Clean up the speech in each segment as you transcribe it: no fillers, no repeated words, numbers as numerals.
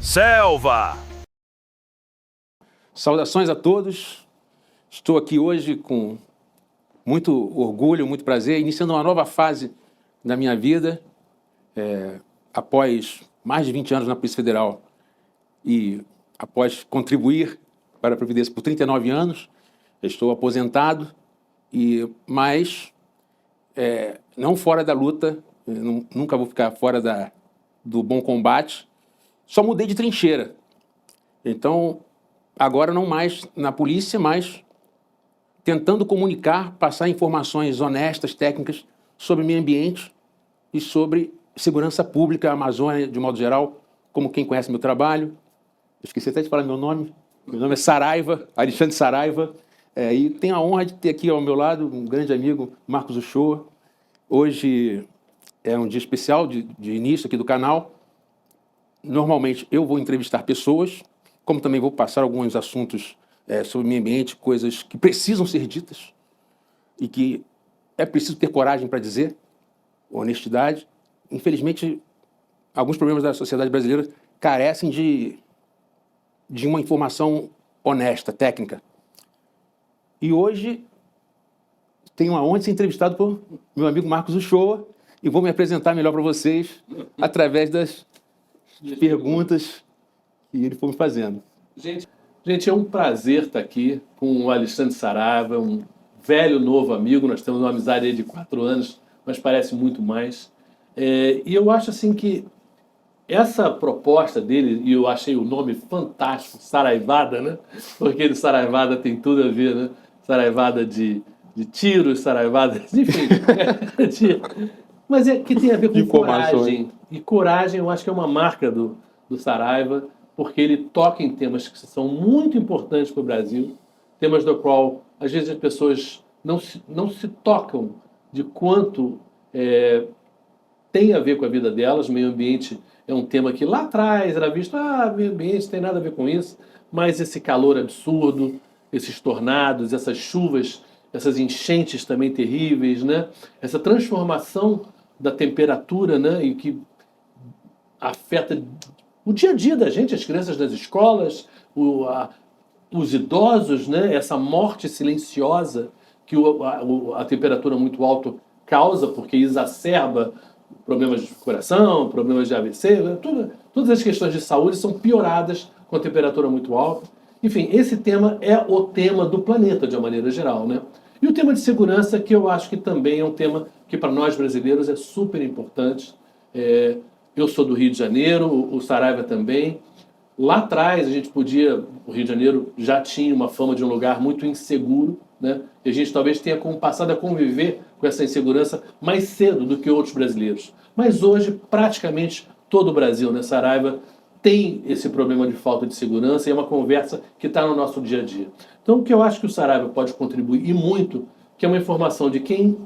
Selva! Saudações a todos. Estou aqui hoje com muito orgulho, muito prazer, iniciando uma nova fase da minha vida, após mais de 20 anos na Polícia Federal e após contribuir para a Previdência por 39 anos, estou aposentado, mas não fora da luta, nunca vou ficar fora do bom combate, só mudei de trincheira. Então, agora não mais na polícia, mas tentando comunicar, passar informações honestas, técnicas sobre meio ambiente e sobre segurança pública, a Amazônia de modo geral, como quem conhece meu trabalho. Esqueci até de falar meu nome. Meu nome é Saraiva, Alexandre Saraiva, e tenho a honra de ter aqui ao meu lado um grande amigo, Marcos Uchoa. Hoje é um dia especial de início aqui do canal. Normalmente eu vou entrevistar pessoas, como também vou passar alguns assuntos sobre o meio ambiente, coisas que precisam ser ditas e que é preciso ter coragem para dizer, honestidade. Infelizmente, alguns problemas da sociedade brasileira carecem de uma informação honesta, técnica. E hoje tenho a honra de ser entrevistado por meu amigo Marcos Uchoa e vou me apresentar melhor para vocês através das perguntas que ele foi me fazendo. Gente, é um prazer estar aqui com o Alexandre Saraiva, um velho, novo amigo. Nós temos uma amizade aí de 4 anos, mas parece muito mais. E eu acho assim que essa proposta dele, e eu achei o nome fantástico, Saraivada, né? Porque ele Saraivada tem tudo a ver, né? Saraivada de tiros, Saraivada, enfim. Mas que tem a ver com coragem. E coragem, eu acho que é uma marca do Saraiva, porque ele toca em temas que são muito importantes para o Brasil, temas do qual, às vezes, as pessoas não se tocam de quanto tem a ver com a vida delas. Meio ambiente é um tema que lá atrás era visto, meio ambiente tem nada a ver com isso, mas esse calor absurdo, esses tornados, essas chuvas, essas enchentes também terríveis, né? Essa transformação da temperatura, né? E que afeta o dia a dia da gente, as crianças das escolas, os idosos, né? Essa morte silenciosa que a temperatura muito alta causa, porque exacerba problemas de coração, problemas de AVC, né? Todas as questões de saúde são pioradas com a temperatura muito alta. Enfim, esse tema é o tema do planeta, de uma maneira geral, né? E o tema de segurança, que eu acho que também é um tema que para nós brasileiros é super importante. Eu sou do Rio de Janeiro, o Saraiva também. Lá atrás, o Rio de Janeiro já tinha uma fama de um lugar muito inseguro, né? E a gente talvez tenha passado a conviver com essa insegurança mais cedo do que outros brasileiros. Mas hoje, praticamente todo o Brasil, né, Saraiva, tem esse problema de falta de segurança e é uma conversa que está no nosso dia a dia. Então, o que eu acho que o Saraiva pode contribuir, e muito, que é uma informação de quem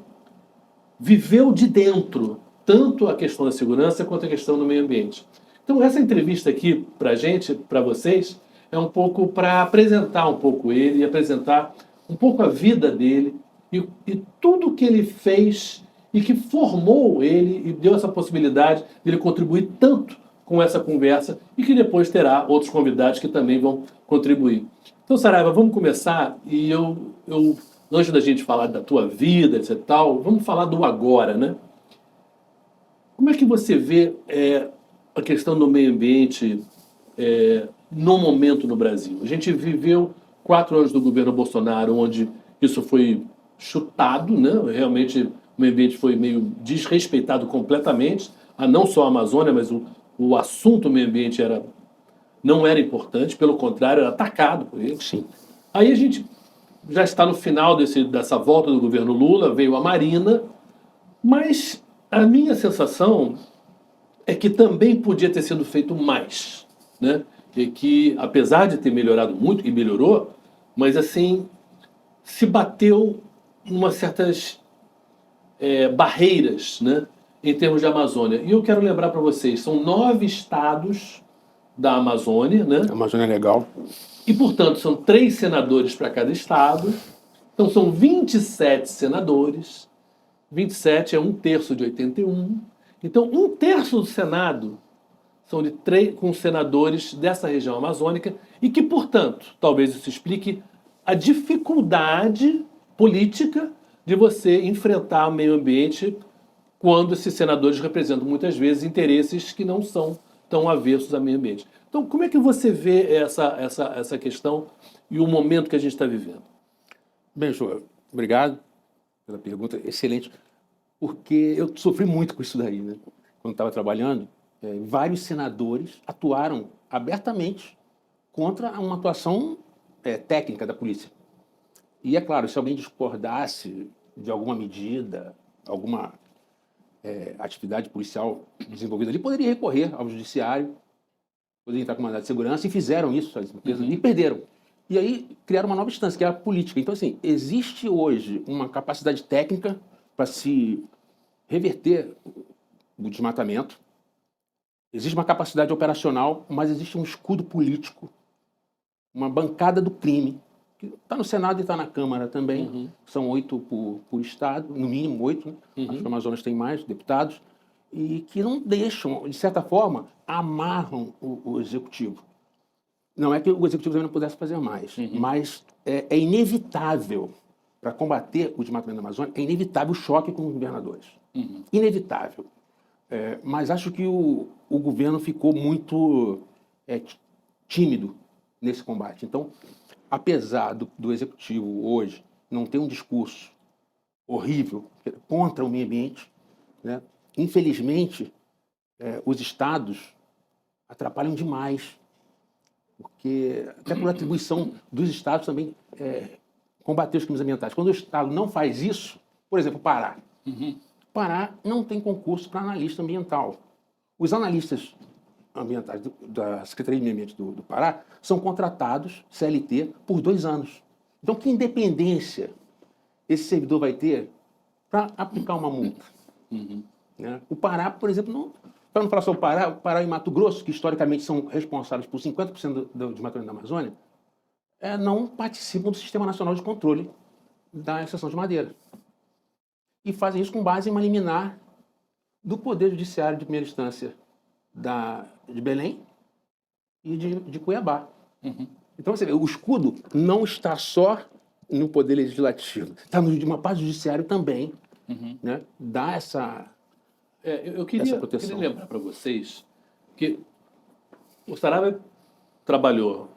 viveu de dentro tanto a questão da segurança quanto a questão do meio ambiente. Então, essa entrevista aqui, para a gente, para vocês, é um pouco para apresentar um pouco ele, e apresentar um pouco a vida dele e tudo que ele fez e que formou ele e deu essa possibilidade de ele contribuir tanto com essa conversa e que depois terá outros convidados que também vão contribuir. Então, Saraiva, vamos começar e eu antes da gente falar da tua vida, etc. tal, vamos falar do agora, né? Como é que você vê a questão do meio ambiente no momento no Brasil? A gente viveu 4 anos do governo Bolsonaro, onde isso foi chutado, né? Realmente o meio ambiente foi meio desrespeitado completamente, não só a Amazônia, mas o assunto meio ambiente não era importante, pelo contrário, era atacado por ele. Sim. Aí a gente já está no final dessa volta do governo Lula, veio a Marina, mas a minha sensação é que também podia ter sido feito mais, né? E que, apesar de ter melhorado muito, e melhorou, mas assim, se bateu em umas certas barreiras, né? Em termos de Amazônia. E eu quero lembrar para vocês, são 9 estados da Amazônia, né? A Amazônia é legal. E, portanto, são 3 senadores para cada estado. Então, são 27 senadores. 27 é 1/3 de 81. Então, 1/3 do Senado são com senadores dessa região amazônica e que, portanto, talvez isso explique a dificuldade política de você enfrentar o meio ambiente quando esses senadores representam muitas vezes interesses que não são tão avessos ao meio ambiente. Então, como é que você vê essa questão e o momento que a gente está vivendo? Bem, João, obrigado pela pergunta, excelente, porque eu sofri muito com isso daí, né? Quando estava trabalhando, vários senadores atuaram abertamente contra uma atuação técnica da polícia. E é claro, se alguém discordasse de alguma medida, alguma atividade policial desenvolvida ali, poderia recorrer ao judiciário, poderia entrar com mandado de segurança, e fizeram isso, as empresas, e perderam. E aí criaram uma nova instância, que é a política. Então, assim, existe hoje uma capacidade técnica para se reverter o desmatamento, existe uma capacidade operacional, mas existe um escudo político, uma bancada do crime, que está no Senado e está na Câmara também. São 8 por estado, no mínimo 8, né? Acho que o Amazonas tem mais deputados, e que não deixam, de certa forma, amarram o executivo. Não é que o executivo também não pudesse fazer mais, mas é inevitável, para combater o desmatamento da Amazônia, é inevitável o choque com os governadores. Inevitável. Mas acho que o governo ficou muito tímido nesse combate. Então, apesar do executivo hoje não ter um discurso horrível contra o meio ambiente, né, infelizmente, os estados atrapalham demais, porque até por atribuição dos estados também combater os crimes ambientais. Quando o estado não faz isso, por exemplo, o Pará. Pará não tem concurso para analista ambiental. Os analistas ambientais da Secretaria de Meio Ambiente do Pará são contratados, CLT, por 2 anos. Então, que independência esse servidor vai ter para aplicar uma multa? Né? O Pará, por exemplo, para não falar só o Pará e Mato Grosso, que historicamente são responsáveis por 50% do desmatamento da Amazônia, não participam do Sistema Nacional de Controle da Extração de Madeira. E fazem isso com base em uma liminar do Poder Judiciário de primeira instância de Belém e de Cuiabá. Então, você vê, o escudo não está só no Poder Legislativo, está numa parte do Judiciário também, né? Dá essa Eu proteção. queria lembrar para vocês que o Saraiva trabalhou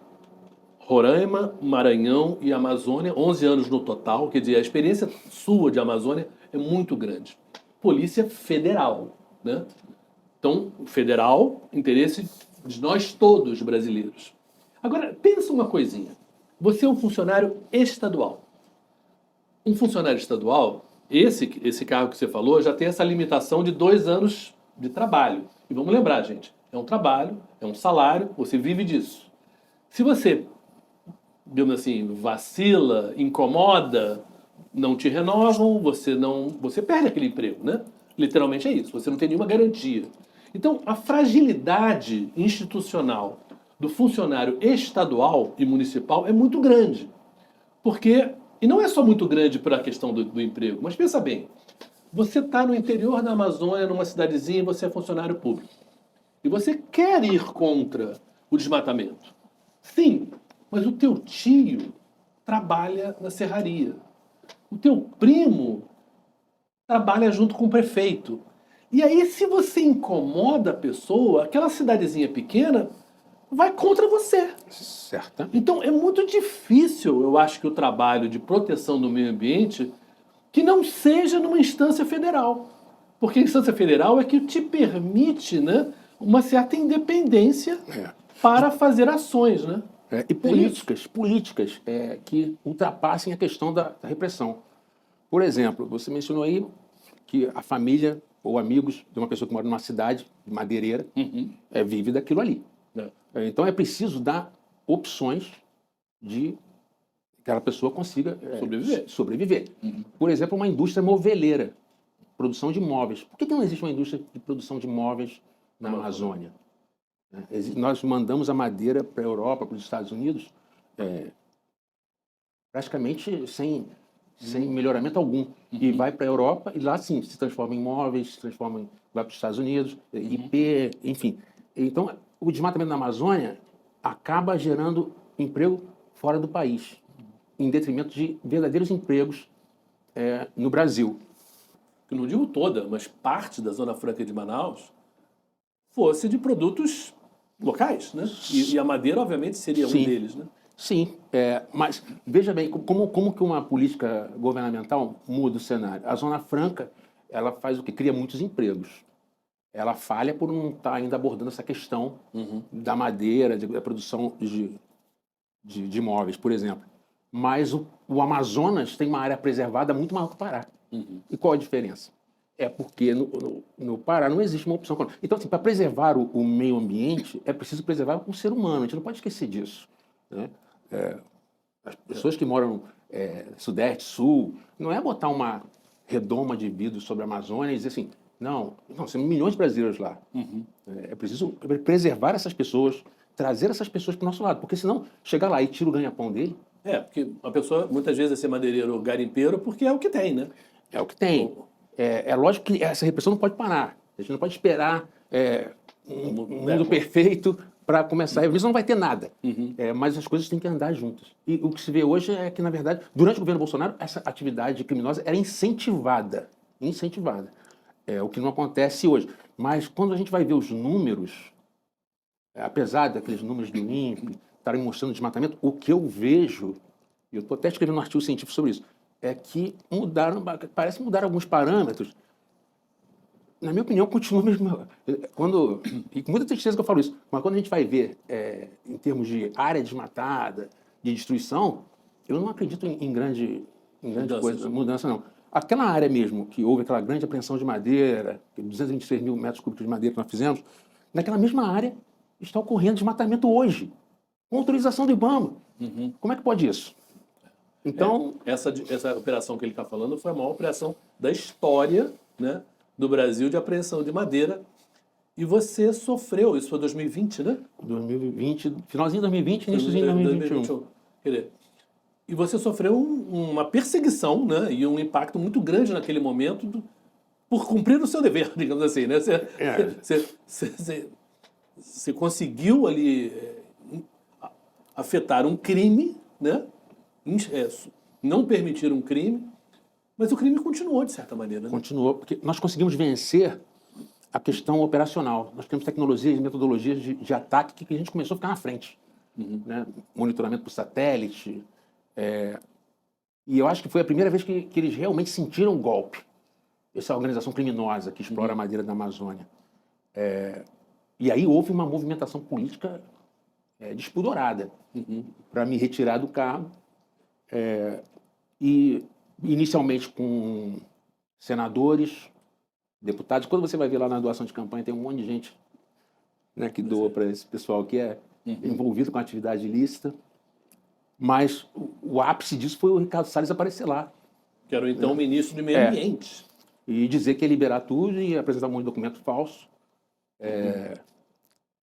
Roraima, Maranhão e Amazônia, 11 anos no total, quer dizer, a experiência sua de Amazônia é muito grande. Polícia Federal, né? Então, federal, interesse de nós todos brasileiros. Agora, pensa uma coisinha. Você é um funcionário estadual. Um funcionário estadual, esse cargo que você falou, já tem essa limitação de 2 anos de trabalho. E vamos lembrar, gente, é um trabalho, é um salário, você vive disso. Se você, digamos assim, vacila, incomoda, não te renovam, você perde aquele emprego, né? Literalmente é isso, você não tem nenhuma garantia. Então, a fragilidade institucional do funcionário estadual e municipal é muito grande. Porque, e não é só muito grande por a questão do emprego, mas pensa bem, você está no interior da Amazônia, numa cidadezinha, e você é funcionário público. E você quer ir contra o desmatamento. Sim, mas o teu tio trabalha na serraria. O teu primo trabalha junto com o prefeito. E aí, se você incomoda a pessoa, aquela cidadezinha pequena vai contra você. Certo. Então, é muito difícil, eu acho, que o trabalho de proteção do meio ambiente que não seja numa instância federal. Porque a instância federal é que te permite, né, uma certa independência para fazer ações, né? E políticas que ultrapassem a questão da repressão. Por exemplo, você mencionou aí que a família ou amigos de uma pessoa que mora numa cidade madeireira vive daquilo ali. Então é preciso dar opções de que aquela pessoa consiga sobreviver. Por exemplo, uma indústria moveleira, produção de móveis. Por que não existe uma indústria de produção de móveis na Amazônia? Nós mandamos a madeira para a Europa, para os Estados Unidos, praticamente sem melhoramento algum. E vai para a Europa e lá, sim, se transforma em móveis, vai para os Estados Unidos, IP, enfim. Então, o desmatamento na Amazônia acaba gerando emprego fora do país, em detrimento de verdadeiros empregos no Brasil. Que não digo toda, mas parte da Zona Franca de Manaus fosse de produtos locais, né? E a madeira, obviamente, seria um Sim. deles, né? Sim, mas veja bem, como que uma política governamental muda o cenário? A Zona Franca, ela faz o quê? Cria muitos empregos. Ela falha por não estar ainda abordando essa questão da madeira, da produção de imóveis, por exemplo. Mas o Amazonas tem uma área preservada muito maior que o Pará. E qual a diferença? É porque no Pará não existe uma opção. Então, assim, para preservar o meio ambiente, é preciso preservar o ser humano. A gente não pode esquecer disso, né? As pessoas que moram Sudeste, Sul, não é botar uma redoma de vidro sobre a Amazônia e dizer assim, não, são milhões de brasileiros lá. É preciso preservar essas pessoas, trazer essas pessoas para o nosso lado, porque senão chegar lá e tira o ganha-pão dele, Porque a pessoa muitas vezes é ser madeireiro ou garimpeiro porque é o que tem, né? é o que tem. É lógico que essa repressão não pode parar. A gente não pode esperar um mundo perfeito para começar. Isso não vai ter nada. Mas as coisas têm que andar juntas. E o que se vê hoje é que, na verdade, durante o governo Bolsonaro, essa atividade criminosa era incentivada. Incentivada. O que não acontece hoje. Mas quando a gente vai ver os números, apesar daqueles números do INPE estarem mostrando desmatamento, o que eu vejo, e eu estou até escrevendo um artigo científico sobre isso, é que parece mudar alguns parâmetros. Na minha opinião, continua mesmo. E com muita tristeza que eu falo isso, mas quando a gente vai ver em termos de área desmatada, de destruição, eu não acredito em grande mudança, não. Aquela área mesmo, que houve aquela grande apreensão de madeira, 226 mil metros cúbicos de madeira que nós fizemos, naquela mesma área está ocorrendo desmatamento hoje, com autorização do IBAMA. Como é que pode isso? Então, essa operação que ele está falando foi a maior operação da história, né, do Brasil de apreensão de madeira. E você sofreu, isso foi 2020, né? 2020, finalzinho de 2020, iníciozinho de 2021. Quer dizer, e você sofreu uma perseguição, né, e um impacto muito grande naquele momento por cumprir o seu dever, digamos assim, né? Você conseguiu ali afetar um crime, né? Não permitir um crime, mas o crime continuou de certa maneira, né? Continuou, porque nós conseguimos vencer a questão operacional. Nós temos tecnologias e metodologias de ataque que a gente começou a ficar na frente. Né? Monitoramento por satélite. E eu acho que foi a primeira vez que eles realmente sentiram o golpe. Essa organização criminosa que explora a madeira da Amazônia. E aí houve uma movimentação política despudorada para me retirar do cargo. E inicialmente com senadores, deputados. Quando você vai ver lá na doação de campanha, tem um monte de gente, né, que doa para esse pessoal que é envolvido com a atividade ilícita. Mas o ápice disso foi o Ricardo Salles aparecer lá. Que era então o ministro do Meio Ambiente. E dizer que ia liberar tudo e apresentar um monte de documento falso.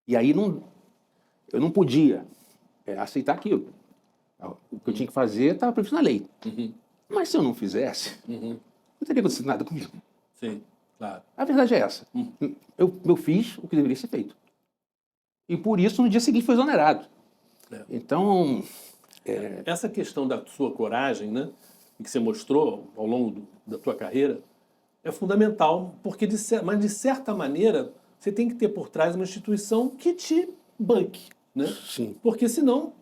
E aí eu não podia aceitar aquilo. O que eu tinha que fazer estava previsto na lei. Mas se eu não fizesse, não teria acontecido nada comigo. Sim, claro. A verdade é essa. Eu fiz o que deveria ser feito. E por isso, no dia seguinte, foi exonerado. Então... Essa questão da sua coragem, né, que você mostrou ao longo da tua carreira, é fundamental, porque mas de certa maneira você tem que ter por trás uma instituição que te banque, né? Sim. Porque senão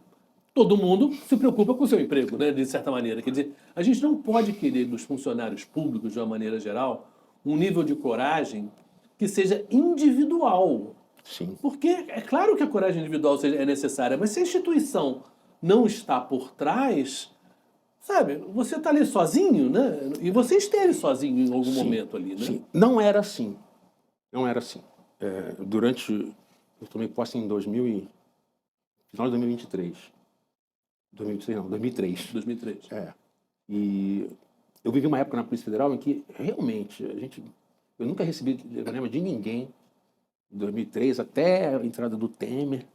todo mundo se preocupa com o seu emprego, né, de certa maneira. Quer dizer, a gente não pode querer dos funcionários públicos, de uma maneira geral, um nível de coragem que seja individual. Sim. Porque é claro que a coragem individual é necessária, mas se a instituição não está por trás, sabe, você está ali sozinho, né? E você esteve sozinho em algum momento ali, né? Sim. Não era assim. Não era assim. Eu tomei posse em final de 2023. 2023 não, 2003. 2003. E eu vivi uma época na Polícia Federal em que realmente eu nunca recebi telefonema de ninguém. Em 2003 até a entrada do Temer.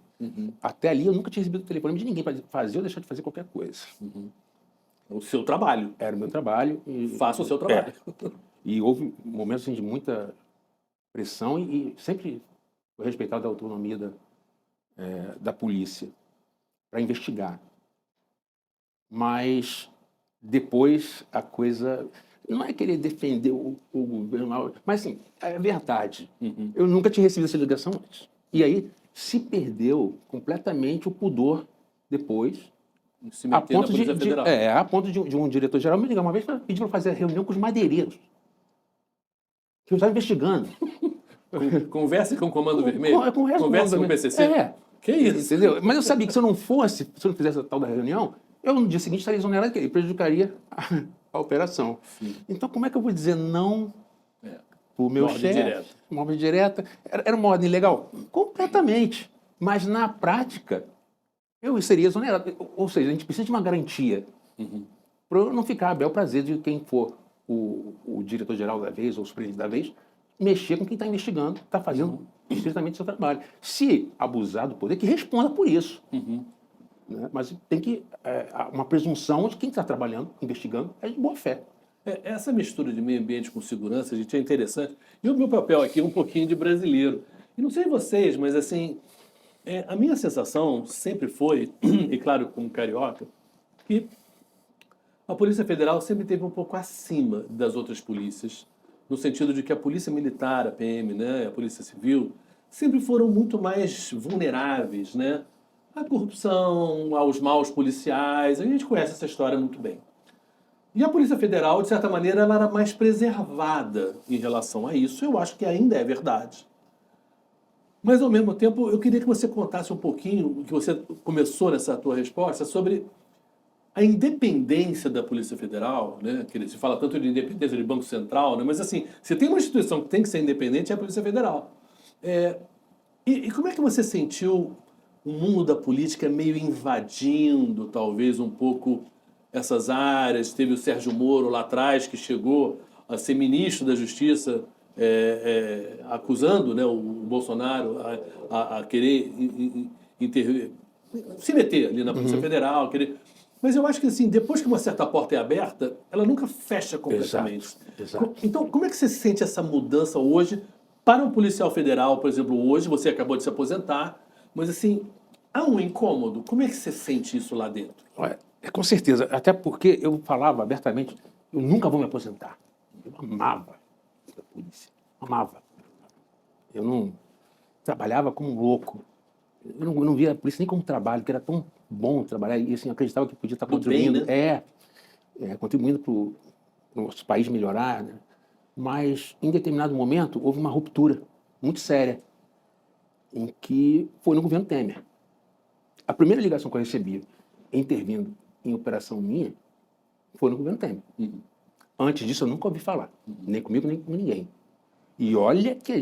Até ali eu nunca tinha recebido telefonema de ninguém para fazer ou deixar de fazer qualquer coisa. O seu trabalho. Era o meu trabalho. Faça o seu trabalho. E houve momentos assim, de muita pressão e sempre foi respeitada a autonomia da polícia para investigar. Mas depois a coisa... Não é querer defender o governo, mas assim, é verdade. Eu nunca tinha recebido essa ligação antes. E aí se perdeu completamente o pudor depois, Se meter na Polícia Federal. a ponto de um diretor-geral me ligar uma vez para pedir para fazer reunião com os madeireiros, que eu estava investigando. Converse com o Comando Vermelho? Converse com o PCC? Que isso? Entendeu? Mas eu sabia que se eu não fizesse a tal da reunião, eu no dia seguinte estaria exonerado e prejudicaria a operação. Sim. Então, como é que eu vou dizer não para o meu Ordem chefe? direta. Uma ordem direta. Era uma ordem legal? Completamente. Mas, na prática, eu seria exonerado. Ou seja, a gente precisa de uma garantia para eu não ficar a bel prazer de quem for o diretor-geral da vez ou o superintendente da vez mexer com quem está investigando, está fazendo estritamente o seu trabalho. Se abusar do poder, que responda por isso. Né? Mas tem que uma presunção de quem está trabalhando, investigando, é de boa fé. Essa mistura de meio ambiente com segurança, gente, é interessante. E o meu papel aqui é um pouquinho de brasileiro. E não sei vocês, mas assim, a minha sensação sempre foi, e claro, como carioca, que a Polícia Federal sempre esteve um pouco acima das outras polícias, no sentido de que a Polícia Militar, a PM, né, a Polícia Civil, sempre foram muito mais vulneráveis, né, à corrupção, aos maus policiais. A gente conhece essa história muito bem. E a Polícia Federal, de certa maneira, ela era mais preservada em relação a isso. Eu acho que ainda é verdade. Mas, ao mesmo tempo, eu queria que você contasse um pouquinho, que você começou nessa tua resposta, sobre a independência da Polícia Federal, né? Que se fala tanto de independência de Banco Central, né? Mas assim, se tem uma instituição que tem que ser independente, é a Polícia Federal. E como é que você sentiu o mundo da política meio invadindo, talvez, um pouco essas áreas? Teve o Sérgio Moro lá atrás, que chegou a ser ministro da Justiça, acusando, né, o Bolsonaro a querer se meter ali na Polícia Federal, querer... Mas eu acho que, assim, depois que uma certa porta é aberta, ela nunca fecha completamente. Exato. Então, como é que você sente essa mudança hoje para um policial federal, por exemplo, hoje, você acabou de se aposentar, mas, assim, há um incômodo. Como é que você sente isso lá dentro? Com certeza. Até porque eu falava abertamente, eu nunca vou me aposentar. Eu amava a polícia. Amava. Eu não trabalhava como um louco. Eu não via a polícia nem como trabalho, que era tão bom trabalhar e assim, acreditava que podia estar contribuindo. Bem, né? Contribuindo para o nosso país melhorar. Né? Mas, em determinado momento, houve uma ruptura muito séria, em que foi no governo Temer. A primeira ligação que eu recebi, intervindo em operação minha, foi no governo Temer. Antes disso, eu nunca ouvi falar, nem comigo, nem com ninguém. E olha que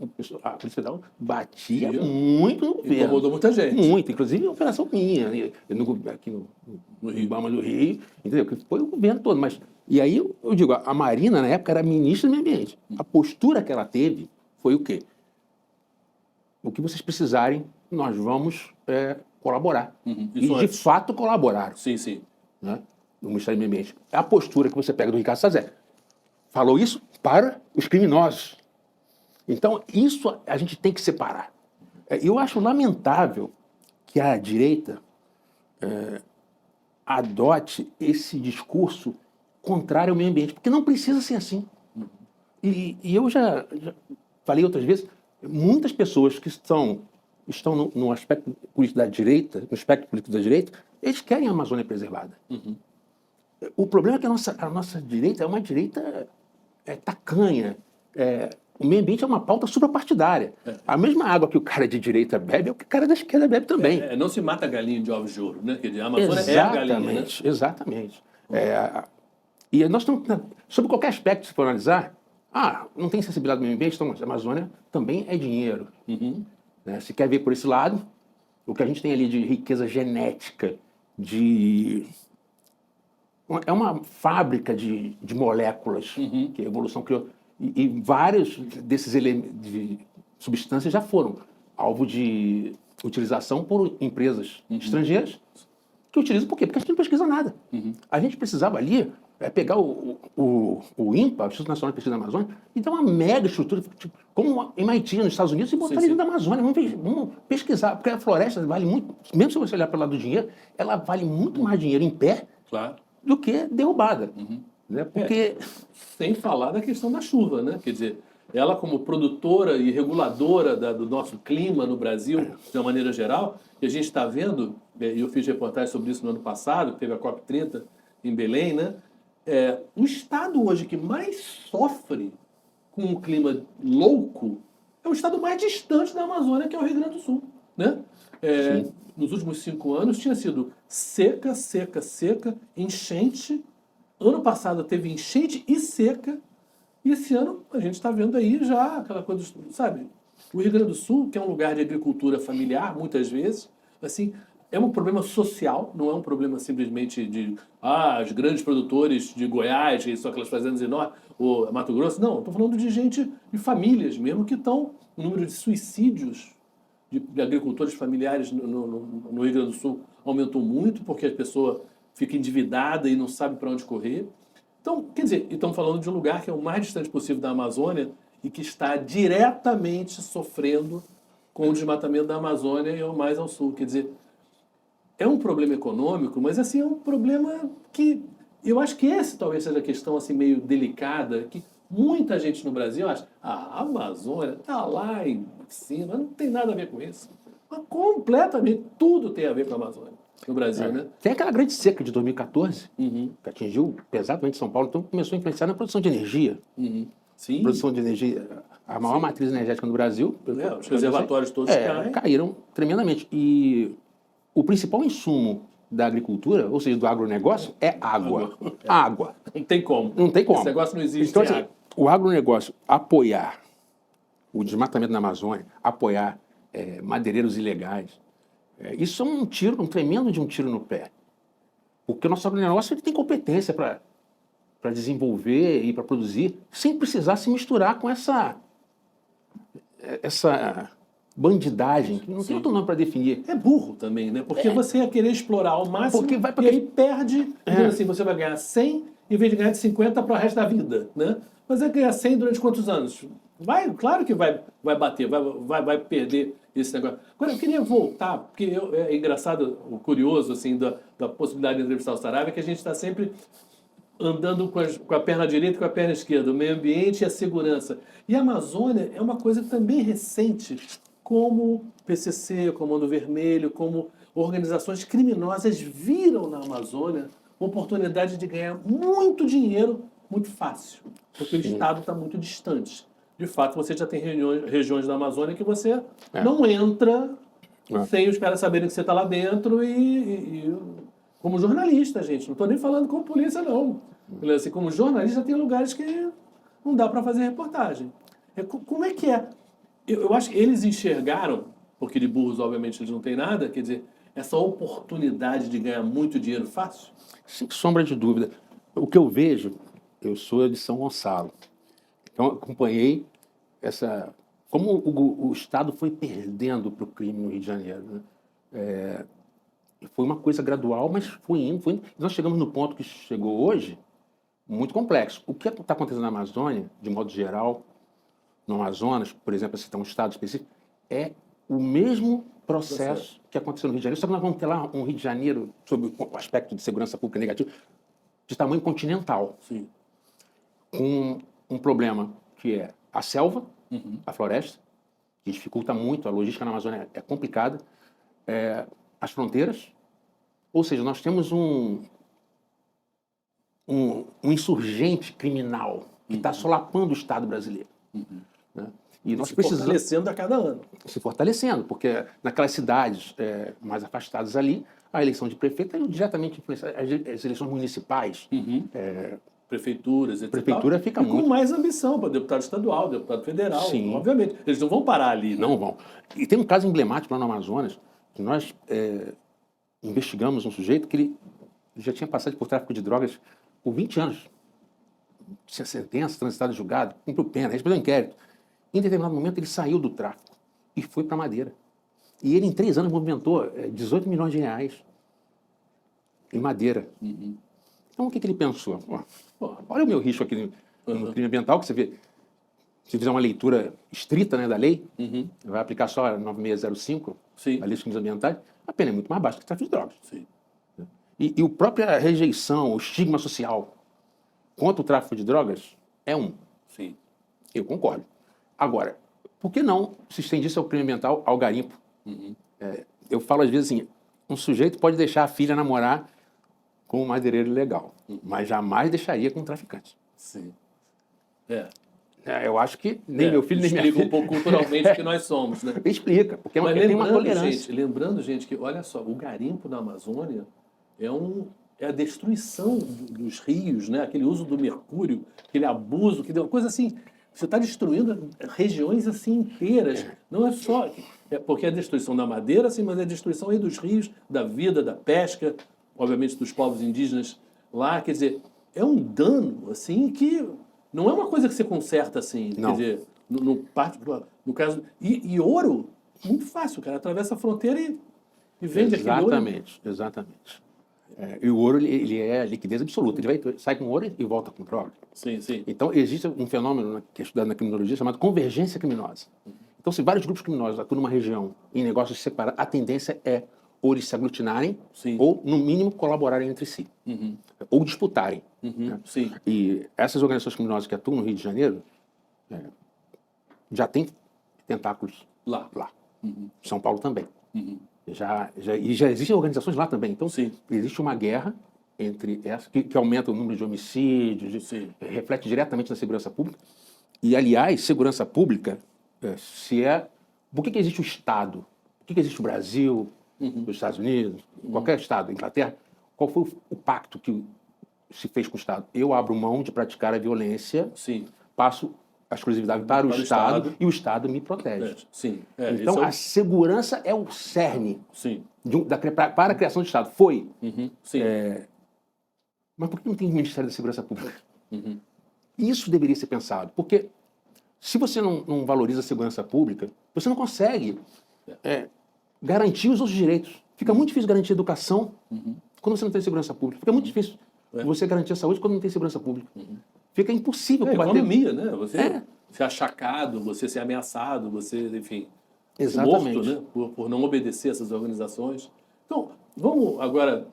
a Polícia Federal batia muito no governo. Incomodou muita gente. Muito, inclusive em operação minha, aqui no Ibama do Rio, entendeu? Que foi o governo todo. Mas, e aí eu digo, a Marina, na época, era ministra do Meio Ambiente. A postura que ela teve foi o quê? O que vocês precisarem, nós vamos colaborar. E, de fato, colaboraram. Sim, sim. Né? No Ministério do Meio Ambiente. É a postura que você pega do Ricardo Sazé. Falou isso para os criminosos. Então, isso a gente tem que separar. Eu acho lamentável que a direita adote esse discurso contrário ao meio ambiente, porque não precisa ser assim. E eu já falei outras vezes, muitas pessoas que estão no aspecto político da direita, no espectro político da direita, eles querem a Amazônia preservada. O problema é que a nossa direita é uma direita tacanha. O meio ambiente é uma pauta suprapartidária. A mesma água que o cara de direita bebe é o que o cara da esquerda bebe também. Não se mata galinha de ovos de ouro, né? Quer dizer, a Amazônia é a galinha, né? Exatamente. E nós estamos, sobre qualquer aspecto, se for analisar, não tem sensibilidade do meio ambiente, então a Amazônia também é dinheiro. Né? Se quer ver por esse lado, o que a gente tem ali de riqueza genética, é uma fábrica de moléculas que a evolução criou. E vários desses de substâncias já foram alvo de utilização por empresas estrangeiras que utilizam por quê? Porque a gente não pesquisa nada. A gente precisava ali é pegar o INPA, o Instituto Nacional de Pesquisa da Amazônia, e dar uma mega estrutura, tipo, como o MIT nos Estados Unidos, e botar Sim, dentro sim. da Amazônia. Vamos pesquisar, porque a floresta vale muito, mesmo se você olhar pelo lado do dinheiro, ela vale muito mais dinheiro em pé Claro. do que derrubada. Né? Porque Sem falar da questão da chuva, né? Quer dizer, ela como produtora e reguladora do nosso clima no Brasil, de uma maneira geral, e a gente está vendo, e eu fiz reportagem sobre isso no ano passado, teve a COP30 em Belém, né? O estado hoje que mais sofre com um clima louco é o estado mais distante da Amazônia, que é o Rio Grande do Sul, né? Nos últimos 5 anos tinha sido seca, seca, seca, enchente. Ano passado teve enchente e seca. E esse ano a gente está vendo aí já aquela coisa, sabe? O Rio Grande do Sul, que é um lugar de agricultura familiar, muitas vezes, assim, é um problema social, não é um problema simplesmente de os grandes produtores de Goiás, que são aquelas fazendas enormes, ou Mato Grosso. Não, estou falando de gente, de famílias mesmo, que estão. O número de suicídios de agricultores familiares no Rio Grande do Sul aumentou muito, porque a pessoa fica endividada e não sabe para onde correr. Então, quer dizer, estamos falando de um lugar que é o mais distante possível da Amazônia e que está diretamente sofrendo com o desmatamento da Amazônia e mais ao sul. Quer dizer, é um problema econômico, mas assim, é um problema que eu acho que esse talvez seja a questão assim meio delicada, que muita gente no Brasil acha, a Amazônia está lá em cima, não tem nada a ver com isso. Mas completamente, tudo tem a ver com a Amazônia no Brasil, né? tem aquela grande seca de 2014, que atingiu pesadamente São Paulo, então começou a influenciar na produção de energia. Sim. Produção de energia, a maior matriz energética no Brasil. Os reservatórios todos caíram tremendamente. E o principal insumo da agricultura, ou seja, do agronegócio, é água. Água. Não tem como. Não tem como. Esse negócio não existe. Então, assim, o agronegócio apoiar o desmatamento na Amazônia, apoiar madeireiros ilegais, isso é um tremendo de um tiro no pé. Porque o nosso agronegócio ele tem competência para desenvolver e para produzir, sem precisar se misturar com essa bandidagem, que não tem outro nome para definir. É burro também, né? Porque você ia querer explorar ao máximo Porque e aí perde. Assim, você vai ganhar 100 em vez de ganhar de 50 para o resto da vida, né? Mas vai ganhar 100 durante quantos anos? Claro que vai bater, vai perder esse negócio. Agora, eu queria voltar, porque é engraçado, o curioso, assim, da possibilidade de entrevistar o Saravia, que a gente está sempre andando com a perna direita e com a perna esquerda, o meio ambiente e a segurança. E a Amazônia é uma coisa também recente, como PCC, Comando Vermelho, como organizações criminosas viram na Amazônia uma oportunidade de ganhar muito dinheiro muito fácil, porque o Estado está muito distante. De fato, você já tem regiões da Amazônia que você não entra sem os caras saberem que você está lá dentro e como jornalista, gente, não estou nem falando como polícia, não. Assim, como jornalista, tem lugares que não dá para fazer reportagem. Como é que é? Eu acho que eles enxergaram, porque de burros, obviamente, eles não têm nada, quer dizer, essa oportunidade de ganhar muito dinheiro fácil? Sem sombra de dúvida. O que eu vejo, eu sou de São Gonçalo. Então, acompanhei como o Estado foi perdendo para o crime no Rio de Janeiro. Né? Foi uma coisa gradual, mas foi indo. Nós chegamos no ponto que chegou hoje, muito complexo. O que está acontecendo na Amazônia, de modo geral, no Amazonas, por exemplo, citar um estado específico, é o mesmo processo que aconteceu no Rio de Janeiro. Só que nós vamos ter lá um Rio de Janeiro, sob o aspecto de segurança pública negativo, de tamanho continental. Sim. Com um problema que é a selva, a floresta, que dificulta muito, a logística na Amazônia é complicada, as fronteiras, ou seja, nós temos um insurgente criminal que está solapando o Estado brasileiro. Né? E nós precisamos fortalecendo a cada ano. Se fortalecendo, porque naquelas cidades mais afastadas ali, a eleição de prefeito é diretamente influenciada, as eleições municipais, prefeituras, etc. Prefeitura fica muito... com mais ambição para deputado estadual, deputado federal, Sim. Obviamente. Eles não vão parar ali. Né? Não vão. E tem um caso emblemático lá no Amazonas, que nós investigamos um sujeito que ele já tinha passado por tráfico de drogas por 20 anos. Tinha sentença, transitado julgado, cumpriu pena, respondeu inquérito. Em determinado momento ele saiu do tráfico e foi para Madeira. E ele em 3 anos movimentou 18 milhões de reais em Madeira. Então, o que ele pensou? Pô, olha o meu risco aqui no crime ambiental, que você vê, se fizer uma leitura estrita, né, da lei, vai aplicar só a 9605, Sim. a lei dos crimes ambientais, a pena é muito mais baixa que o tráfico de drogas. Sim. E a própria rejeição, o estigma social contra o tráfico de drogas é um. Sim. Eu concordo. Agora, por que não se estende isso ao crime ambiental, ao garimpo? Eu falo às vezes assim, um sujeito pode deixar a filha namorar com um madeireiro ilegal, mas jamais deixaria com um traficante. Sim. Eu acho que nem meu filho, nem minha filha... Explica um pouco culturalmente o que nós somos, né? Explica, porque Mas tem uma tolerância. lembrando, gente, que, olha só, o garimpo na Amazônia é a destruição dos rios, né? Aquele uso do mercúrio, aquele abuso, que deu coisa assim. Você está destruindo regiões assim inteiras. Não é só... porque é a destruição da madeira, sim, mas é a destruição aí dos rios, da vida, da pesca, obviamente dos povos indígenas lá. Quer dizer, é um dano, assim, que não é uma coisa que você conserta assim. Não. Quer dizer, no caso... E ouro, muito fácil, o cara atravessa a fronteira e vende aquele ouro. Exatamente. E o ouro, ele é liquidez absoluta. Ele sai com ouro e volta com droga. Sim, sim. Então, existe um fenômeno que é estudado na criminologia chamado convergência criminosa. Então, se vários grupos criminosos atuam numa região em negócios separados, a tendência é ou eles se aglutinarem ou, no mínimo, colaborarem entre si. Ou disputarem. Né? Sim. E essas organizações criminosas que atuam no Rio de Janeiro já têm tentáculos lá. São Paulo também. Já existem organizações lá também. Então, existe uma guerra entre essas, que aumenta o número de homicídios, reflete diretamente na segurança pública. E, aliás, segurança pública, por que existe o Estado? Por que existe o Brasil, os Estados Unidos, qualquer Estado, Inglaterra? Qual foi o pacto que se fez com o Estado? Eu abro mão de praticar a violência, passo a exclusividade para o Estado e o Estado me protege. Então, a segurança é o cerne para a criação do Estado. Mas por que não tem o Ministério da Segurança Pública? Isso deveria ser pensado, porque se você não valoriza a segurança pública, você não consegue garantir os outros direitos. Fica muito difícil garantir a educação quando você não tem segurança pública. Fica muito difícil você garantir a saúde quando não tem segurança pública. Fica impossível combater. Economia, né? Você ser achacado, você ser ameaçado, você, enfim, exatamente, morto, né? Por não obedecer essas organizações. Então, vamos agora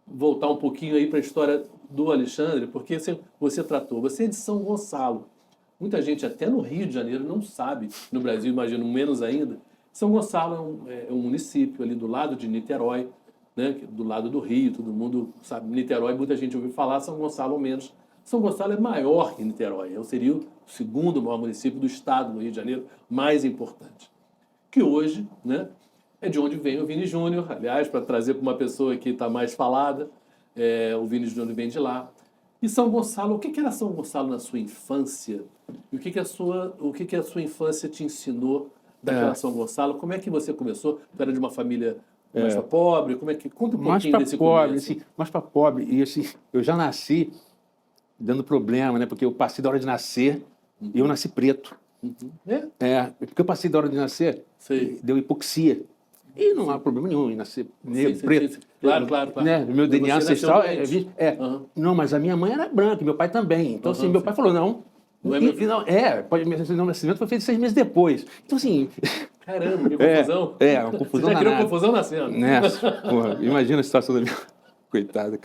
voltar um pouquinho aí para a história do Alexandre, porque você é de São Gonçalo. Muita gente, até no Rio de Janeiro, não sabe, no Brasil, imagino, menos ainda. São Gonçalo é um município ali do lado de Niterói, né? Do lado do Rio, todo mundo sabe. Niterói, muita gente ouviu falar, São Gonçalo menos. São Gonçalo é maior que Niterói, seria o segundo maior município do estado do Rio de Janeiro, mais importante. Que hoje, né, é de onde vem o Vini Júnior, aliás, para trazer para uma pessoa que está mais falada, o Vini Júnior vem de lá. E São Gonçalo, o que era São Gonçalo na sua infância? E o que a sua infância te ensinou daquela São Gonçalo? Como é que você começou? Tu era de uma família mais para pobre? Conta um pouquinho desse começo. Mais para pobre. E assim, eu já nasci dando problema, né? Porque eu passei da hora de nascer e eu nasci preto. Porque eu passei da hora de nascer, deu hipoxia. E não há problema nenhum em nascer negro, preto. Claro. Né? O meu DNA ancestral Não, mas a minha mãe era branca, meu pai também. Então, assim, meu pai falou, não. Meu nascimento foi feito 6 meses depois. Então, assim... Caramba, que confusão. Uma confusão. Você já criou confusão nascendo. Porra, imagina a situação da minha... Coitada.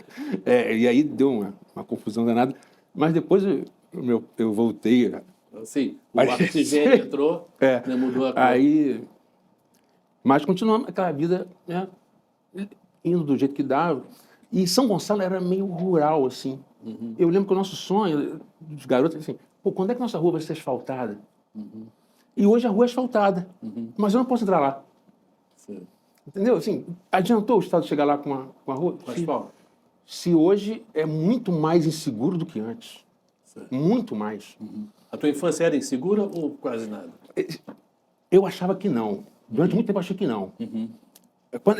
E aí deu uma confusão danada. Mas depois eu voltei... Sim, o oxigênio entrou, né, mudou a cor. Aí... Mas continuamos aquela vida, né, indo do jeito que dava. E São Gonçalo era meio rural, assim. Eu lembro que o nosso sonho, dos garotos, assim, quando é que nossa rua vai ser asfaltada? E hoje a rua é asfaltada, mas eu não posso entrar lá. Entendeu? Assim, adiantou o Estado chegar lá com a rua? Se hoje é muito mais inseguro do que antes. Muito mais. A tua infância era insegura ou quase nada? Eu achava que não. Durante muito tempo eu achei que não.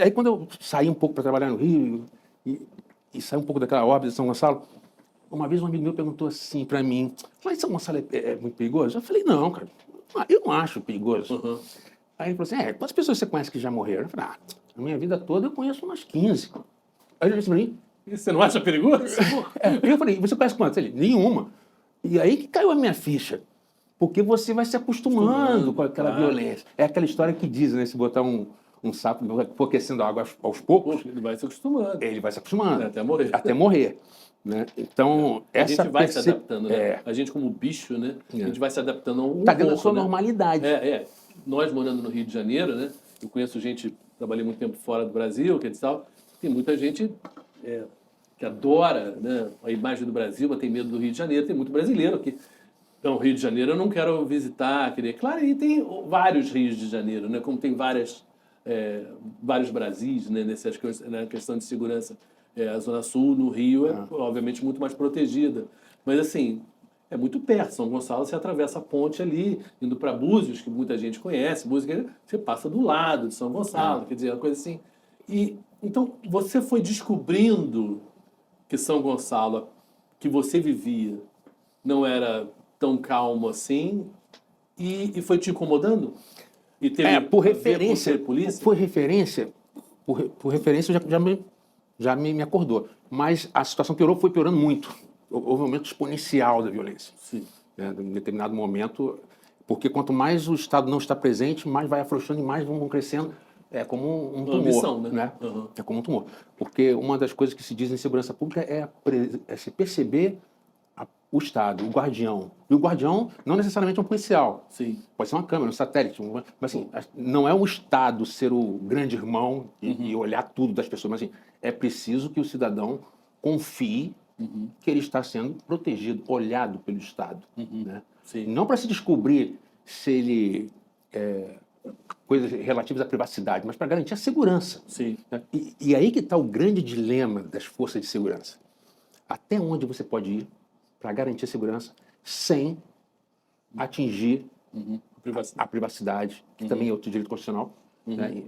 Aí quando eu saí um pouco para trabalhar no Rio e saí um pouco daquela órbita de São Gonçalo, uma vez um amigo meu perguntou assim para mim, mas São Gonçalo é muito perigoso? Eu falei, não, cara, eu não acho perigoso. Aí ele falou assim, quantas pessoas você conhece que já morreram? Eu falei, a minha vida toda eu conheço umas 15. Aí ele disse para mim, Você não acha perigoso? Eu falei, você conhece quantos? Ele, nenhuma. E aí que caiu a minha ficha. Porque você vai se acostumando com aquela violência. É aquela história que diz, né? Se botar um sapo, for aquecendo a água aos poucos, Ele vai se acostumando. ele vai se acostumando. Até morrer. Até morrer. Né? Então, A essa gente vai se adaptando, né? É. A gente, como bicho, né? A gente vai se adaptando um Está dentro da pouco, sua né? normalidade. Nós morando no Rio de Janeiro, né? Eu conheço gente, trabalhei muito tempo fora do Brasil, que tal. Tem muita gente que adora, né, a imagem do Brasil, mas tem medo do Rio de Janeiro. Tem muito brasileiro que não, Rio de Janeiro eu não quero visitar, querer. Claro, e tem vários Rios de Janeiro, né? Como tem vários Brasis, né? Na questão de segurança. A Zona Sul, no Rio, obviamente muito mais protegida. Mas, assim, é muito perto. São Gonçalo, você atravessa a ponte ali, indo para Búzios, que muita gente conhece. Búzios, você passa do lado de São Gonçalo, quer dizer, uma coisa assim. E, então, você foi descobrindo que São Gonçalo, que você vivia, não era tão calmo assim, e foi te incomodando? E teve por referência, polícia? por referência já me acordou. Mas a situação foi piorando muito. Houve um aumento exponencial da violência. Sim. Em determinado momento, porque quanto mais o Estado não está presente, mais vai afrouxando e mais vão crescendo. É como um tumor. Ambição, né? Uhum. É como um tumor. Porque uma das coisas que se diz em segurança pública é se perceber o Estado, o guardião. E o guardião não necessariamente é um policial. Sim. Pode ser uma câmera, um satélite. Mas assim, não é o Estado ser o grande irmão e olhar tudo das pessoas. Mas assim, é preciso que o cidadão confie que ele está sendo protegido, olhado pelo Estado. Né? Sim. Não para se descobrir se ele... coisas relativas à privacidade, mas para garantir a segurança. Sim. Né? E aí que está o grande dilema das forças de segurança. Até onde você pode ir para garantir a segurança sem atingir a privacidade, que também é outro direito constitucional, né?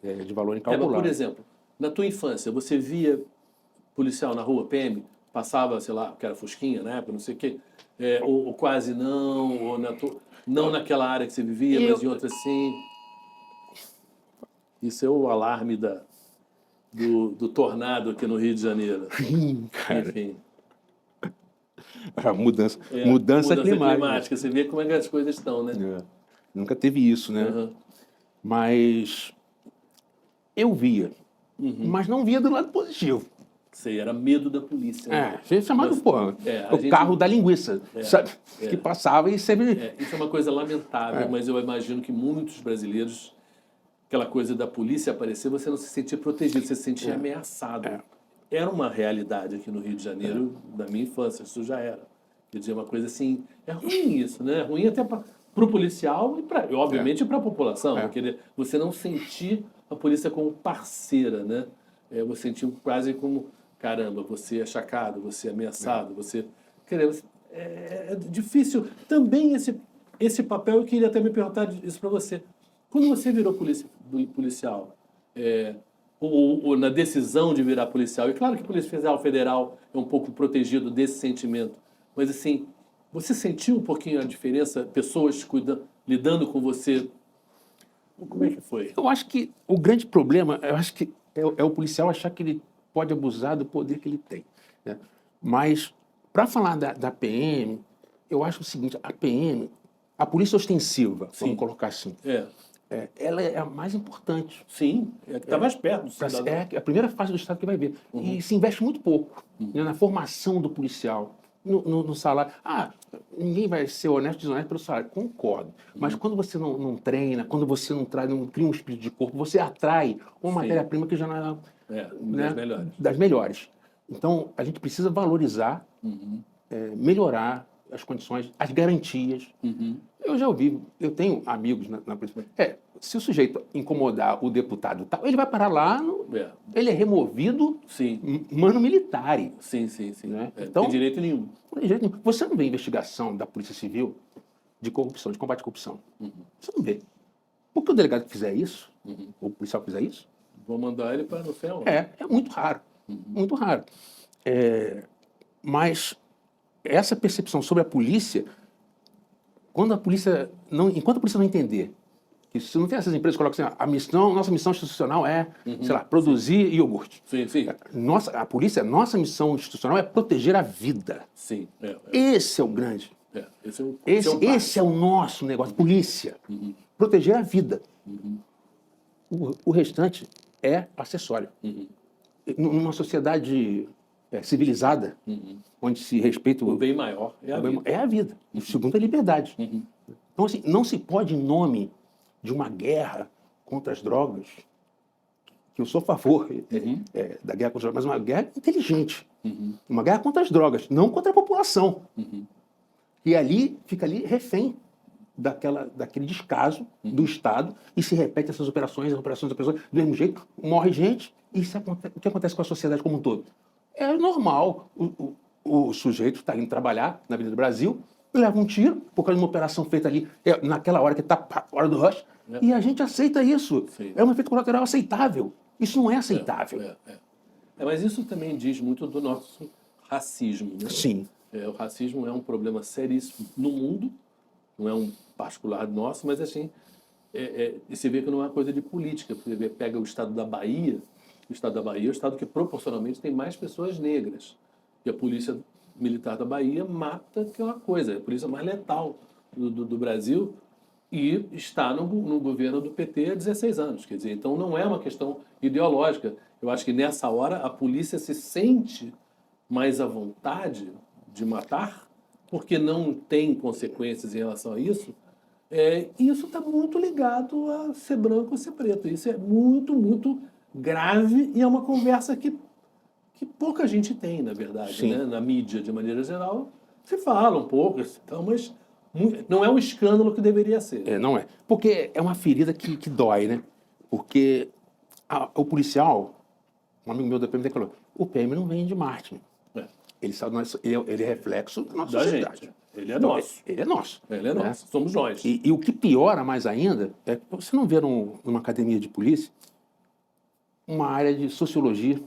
De valor incalculável. Mas, por exemplo, na tua infância, você via policial na rua, PM, passava, sei lá, que era Fusquinha, né, não sei o quê, ou quase não, ou não naquela área que você vivia, mas em outra sim. Isso é o alarme do tornado aqui no Rio de Janeiro. Cara. Enfim. A mudança climática. Você vê como é que as coisas estão, né? Nunca teve isso, né? Mas eu via, mas não via do lado positivo. Sei, era medo da polícia. Né? Chamado, carro da linguiça, sabe? Que passava e sempre... Isso é uma coisa lamentável, mas eu imagino que muitos brasileiros, aquela coisa da polícia aparecer, você não se sentia protegido, você se sentia ameaçado. Era uma realidade aqui no Rio de Janeiro, da minha infância, isso já era. Quer dizer, uma coisa assim, é ruim isso, né? É ruim até para o policial e, obviamente, para a população. Porque você não sentir a polícia como parceira, né? Você sentir quase como, caramba, você é achacado, você é ameaçado, você... É difícil. Também esse papel, eu queria até me perguntar isso para você. Quando você virou policial, ou na decisão de virar policial, e claro que o policial federal é um pouco protegido desse sentimento, mas assim, você sentiu um pouquinho a diferença, pessoas lidando com você? Como é que foi? Eu acho que o grande problema, é o policial achar que ele pode abusar do poder que ele tem. Né? Mas, para falar da PM, eu acho o seguinte, a PM, a polícia ostensiva, vamos colocar assim, ela é a mais importante. Sim, é a que está mais perto do cidadão. É a primeira fase do Estado que vai ver. E se investe muito pouco né, na formação do policial, no salário. Ninguém vai ser honesto e desonesto pelo salário. Concordo. Mas quando você não treina, quando você não cria um espírito de corpo, você atrai uma matéria-prima que já não das melhores. Então, a gente precisa valorizar, melhorar as condições, as garantias. Eu já ouvi, eu tenho amigos na polícia. Se o sujeito incomodar o deputado tal, ele vai parar lá, ele é removido mano militar. Sim. Né? Então, não tem direito nenhum. Você não vê investigação da Polícia Civil de corrupção, de combate à corrupção. Você não vê. Porque o delegado que fizer isso, ou o policial que fizer isso... Vou mandar ele para no céu. É muito raro. Muito raro. Mas essa percepção sobre a polícia, enquanto a polícia não entender que se não tem essas empresas que colocam assim, nossa missão institucional é, sei lá, produzir iogurte. Sim, sim. A polícia, nossa missão institucional é proteger a vida. Sim. Esse é o grande. Esse é o nosso negócio, polícia. Proteger a vida. O restante é acessório. Numa sociedade civilizada, onde se respeita o bem maior é a vida. O segundo é a liberdade. Então, assim, não se pode, em nome de uma guerra contra as drogas, que eu sou a favor da guerra contra as drogas, mas uma guerra inteligente. Uma guerra contra as drogas, não contra a população. E ali, fica ali refém daquele descaso do Estado e se repete essas operações, do mesmo jeito, morre gente e o que acontece com a sociedade como um todo? É normal. O sujeito está indo trabalhar na Avenida do Brasil, leva um tiro, por causa de uma operação feita ali, naquela hora que está hora do rush, e a gente aceita isso. Sim. É um efeito colateral aceitável. Isso não é aceitável. Mas isso também diz muito do nosso racismo. Né? Sim. O racismo é um problema seríssimo no mundo, não é um particular nosso, mas assim, e você vê que não é uma coisa de política. Você pega o estado da Bahia, o estado que proporcionalmente tem mais pessoas negras. E a polícia militar da Bahia mata aquela coisa, é a polícia mais letal do Brasil e está no governo do PT há 16 anos. Quer dizer, então não é uma questão ideológica. Eu acho que nessa hora a polícia se sente mais à vontade de matar, porque não tem consequências em relação a isso. E isso está muito ligado a ser branco ou ser preto. Isso é muito, muito grave e é uma conversa que pouca gente tem, na verdade, né? Na mídia, de maneira geral, se fala um pouco, então, mas não é um escândalo que deveria ser. Não é. Porque é uma ferida que dói, né? Porque o policial, um amigo meu da PM falou, o PM não vem de Marte. Ele é reflexo da nossa sociedade. Gente. Ele é nosso. Ele é nosso. Ele é nosso. Somos nós. E o que piora mais ainda é você não vê numa academia de polícia uma área de sociologia.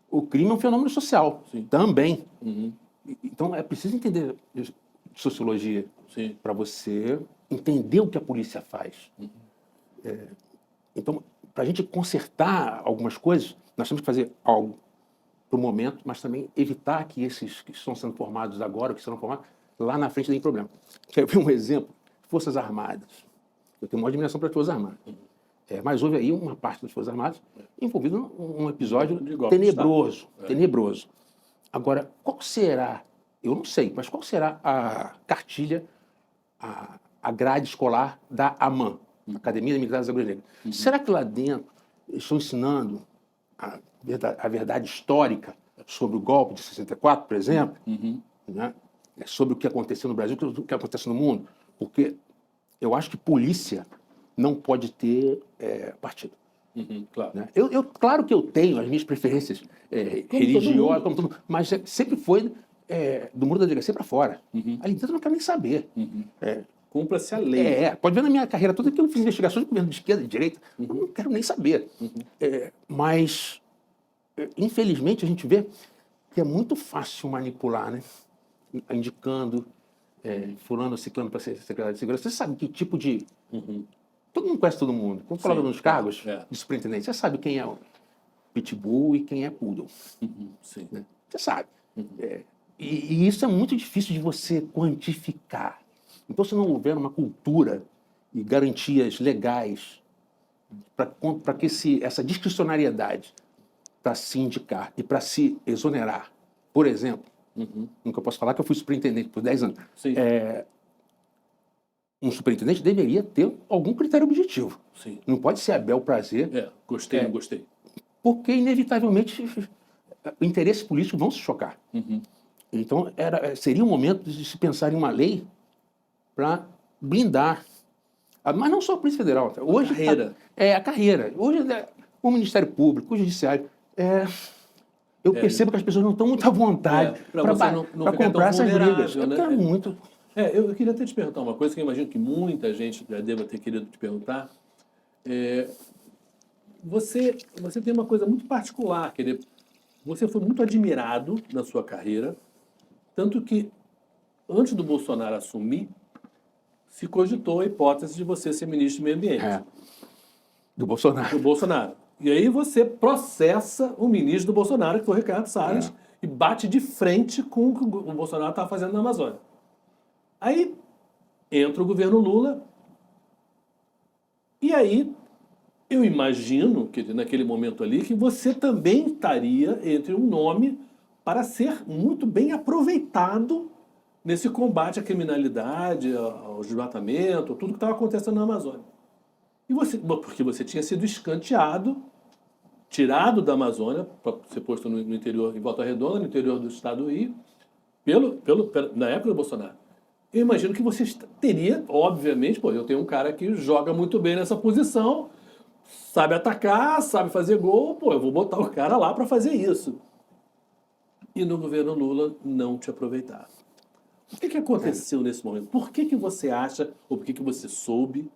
O crime é um fenômeno social também. Então é preciso entender sociologia para você entender o que a polícia faz. Então, para a gente consertar algumas coisas, nós temos que fazer algo para o momento, mas também evitar que esses que estão sendo formados agora, que serão formados, lá na frente deem problema. Quer ver um exemplo? Forças Armadas. Eu tenho uma admiração para as Forças Armadas. Mas houve aí uma parte das Forças Armadas envolvida num episódio tenebroso. Agora, qual será, eu não sei, mas qual será a cartilha, a grade escolar da AMAN, Academia Militar das Agulhas Negras? Será que lá dentro eles estão ensinando a verdade histórica sobre o golpe de 64, por exemplo? Né? Sobre o que aconteceu no Brasil, o que acontece no mundo? Porque eu acho que polícia não pode ter partido. Claro. Né? Claro que eu tenho as minhas preferências religiosas, mas sempre foi do muro da delegacia para fora. Ali dentro eu não quero nem saber. Cumpra-se a lei. Pode ver na minha carreira toda que eu fiz investigações de governo de esquerda e de direita. Eu não quero nem saber. Mas, infelizmente, a gente vê que é muito fácil manipular, né? Indicando fulano ou ciclano para ser secretário de segurança. Você sabe que tipo de... Todo mundo conhece todo mundo. Quando falava nos cargos de superintendente, você sabe quem é o pitbull e quem é poodle. Né? Você sabe. E isso é muito difícil de você quantificar. Então, se não houver uma cultura e garantias legais para que essa discricionariedade para se indicar e para se exonerar, por exemplo, nunca posso falar que eu fui superintendente por 10 anos, um superintendente deveria ter algum critério objetivo. Não pode ser a bel prazer. Gostei, não gostei. Porque, inevitavelmente, interesses políticos vão se chocar. Então, seria um momento de se pensar em uma lei para blindar. Mas não só a Polícia Federal. Hoje, a carreira. Hoje, o Ministério Público, o Judiciário. Eu percebo que as pessoas não estão muito à vontade para comprar essas brigas. Né? Muito... eu queria até te perguntar uma coisa que eu imagino que muita gente já deva ter querido te perguntar. Você tem uma coisa muito particular. Você foi muito admirado na sua carreira, tanto que, antes do Bolsonaro assumir, se cogitou a hipótese de você ser ministro do Meio Ambiente. Do Bolsonaro. Do Bolsonaro. E aí você processa o ministro do Bolsonaro, que foi o Ricardo Salles, e bate de frente com o que o Bolsonaro estava fazendo na Amazônia. Aí entra o governo Lula, e aí eu imagino que naquele momento ali que você também estaria entre um nome para ser muito bem aproveitado nesse combate à criminalidade, ao desmatamento, tudo que estava acontecendo na Amazônia. E você, porque você tinha sido escanteado, tirado da Amazônia, para ser posto no interior, em Volta Redonda, no interior do estado do Rio, na época do Bolsonaro. Eu imagino que você teria, obviamente, eu tenho um cara que joga muito bem nessa posição, sabe atacar, sabe fazer gol, eu vou botar o cara lá para fazer isso. E no governo Lula não te aproveitaram. O que aconteceu nesse momento? Por que você acha, ou por que você soube,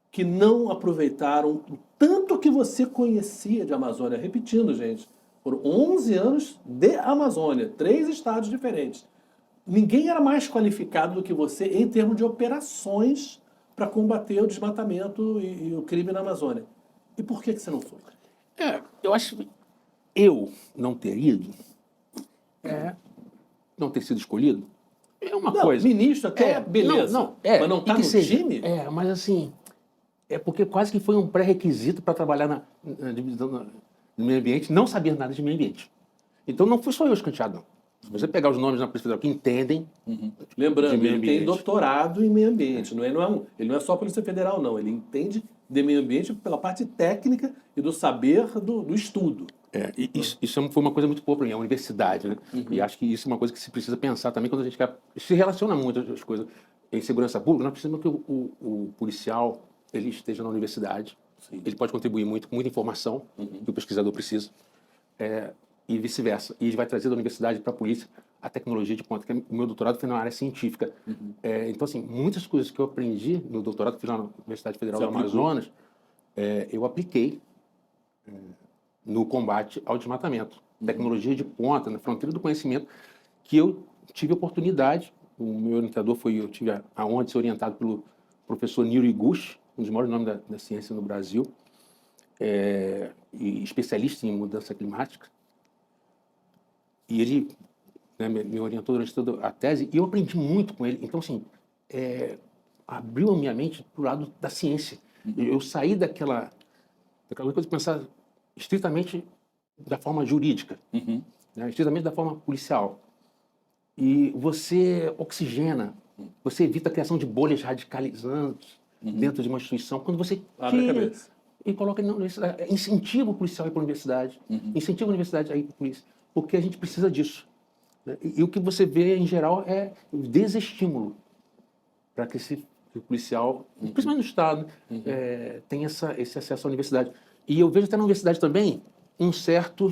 que não aproveitaram o tanto que você conhecia de Amazônia? Repetindo, gente, foram 11 anos de Amazônia, 3 estados diferentes. Ninguém era mais qualificado do que você em termos de operações para combater o desmatamento e o crime na Amazônia. E por que você não foi? Eu acho que eu não ter ido, não ter sido escolhido, é uma coisa. Ministro até, beleza. Mas não está no time? Mas assim, é porque quase que foi um pré-requisito para trabalhar na divisão do meio ambiente, não saber nada de meio ambiente. Então não fui só eu escanteado, não. Se você pegar os nomes na Polícia Federal que entendem Lembrando, de meio ele ambiente. tem doutorado em meio ambiente. Ele não é só Polícia Federal, não. Ele entende de meio ambiente pela parte técnica e do saber do estudo. Isso foi uma coisa muito boa para mim, a universidade, né? E acho que isso é uma coisa que se precisa pensar também quando a gente quer... Se relaciona muito as coisas em segurança pública, nós precisamos que o policial ele esteja na universidade. Sim. Ele pode contribuir muito com muita informação que o pesquisador precisa. E vice-versa. E ele vai trazer da universidade para a polícia a tecnologia de ponta, que o meu doutorado foi na área científica. Então, assim, muitas coisas que eu aprendi no doutorado que fiz lá na Universidade Federal do Amazonas, eu apliquei no combate ao desmatamento. Tecnologia de ponta, na fronteira do conhecimento, que eu tive oportunidade, o meu orientador eu tive a honra de ser orientado pelo professor Niro Iguchi, um dos maiores nomes da ciência no Brasil, e especialista em mudança climática. E ele me orientou durante toda a tese, e eu aprendi muito com ele. Então, assim, abriu a minha mente para o lado da ciência. Eu saí daquela coisa de pensar estritamente da forma jurídica, estritamente da forma policial. E você oxigena, você evita a criação de bolhas radicalizantes dentro de uma instituição. Quando você tira e coloca na universidade, incentiva o policial a ir para a universidade, incentiva a universidade a ir para a polícia. Porque a gente precisa disso. Né? E o que você vê, em geral, é o desestímulo para que o policial, principalmente no Estado, tenha esse acesso à universidade. E eu vejo até na universidade também um certo,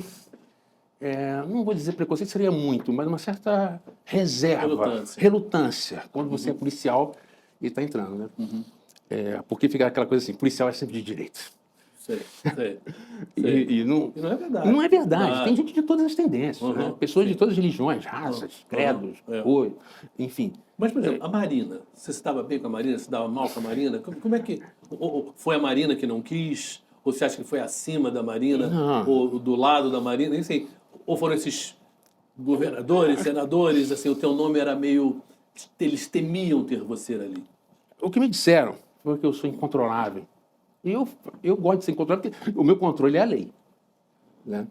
não vou dizer preconceito, seria muito, mas uma certa reserva, relutância quando você é policial e está entrando. Né? Porque fica aquela coisa assim, policial é sempre de direita. Sei. E não é verdade. Não é verdade. Tem gente de todas as tendências, né? Pessoas de todas as religiões, raças, credos, cores, enfim. Mas, por exemplo, a Marina, você se dava bem com a Marina, se dava mal com a Marina? Como é que... Ou foi a Marina que não quis? Ou você acha que foi acima da Marina? Não. Ou do lado da Marina? Enfim, ou foram esses governadores, senadores, assim, o teu nome era meio... Eles temiam ter você ali. O que me disseram foi que eu sou incontrolável. E eu gosto de ser incontrolável, porque o meu controle é a lei. Né?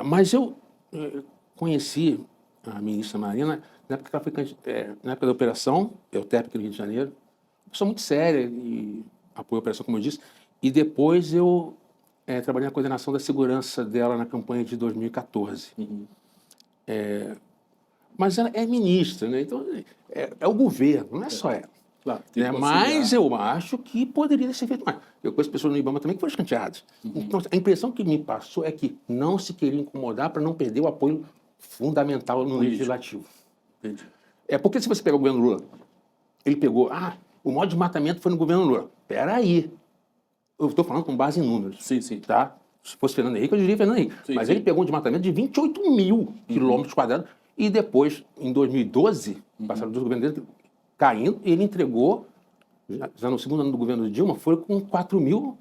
Mas eu conheci a ministra Marina na época que ela foi na época da operação, EUTEP, no Rio de Janeiro. Uma pessoa muito séria e apoiou a operação, como eu disse. E depois eu trabalhei na coordenação da segurança dela na campanha de 2014. Mas ela é ministra, né? Então é o governo, não é só ela. Claro, mas eu acho que poderia ser feito mais. Eu conheço pessoas no IBAMA também que foram escanteadas. Então, a impressão que me passou é que não se queria incomodar para não perder o apoio fundamental no legislativo. Entendi. Porque se você pegar o governo Lula, ele pegou, o maior desmatamento foi no governo Lula. Espera aí. Eu estou falando com base em números. Sim. Tá? Se fosse Fernando Henrique, eu diria Fernando Henrique. Mas ele pegou um desmatamento de 28 mil quilômetros quadrados e depois, em 2012, passaram dos governos dele, caindo, ele entregou já no segundo ano do governo de Dilma, foi com 4.500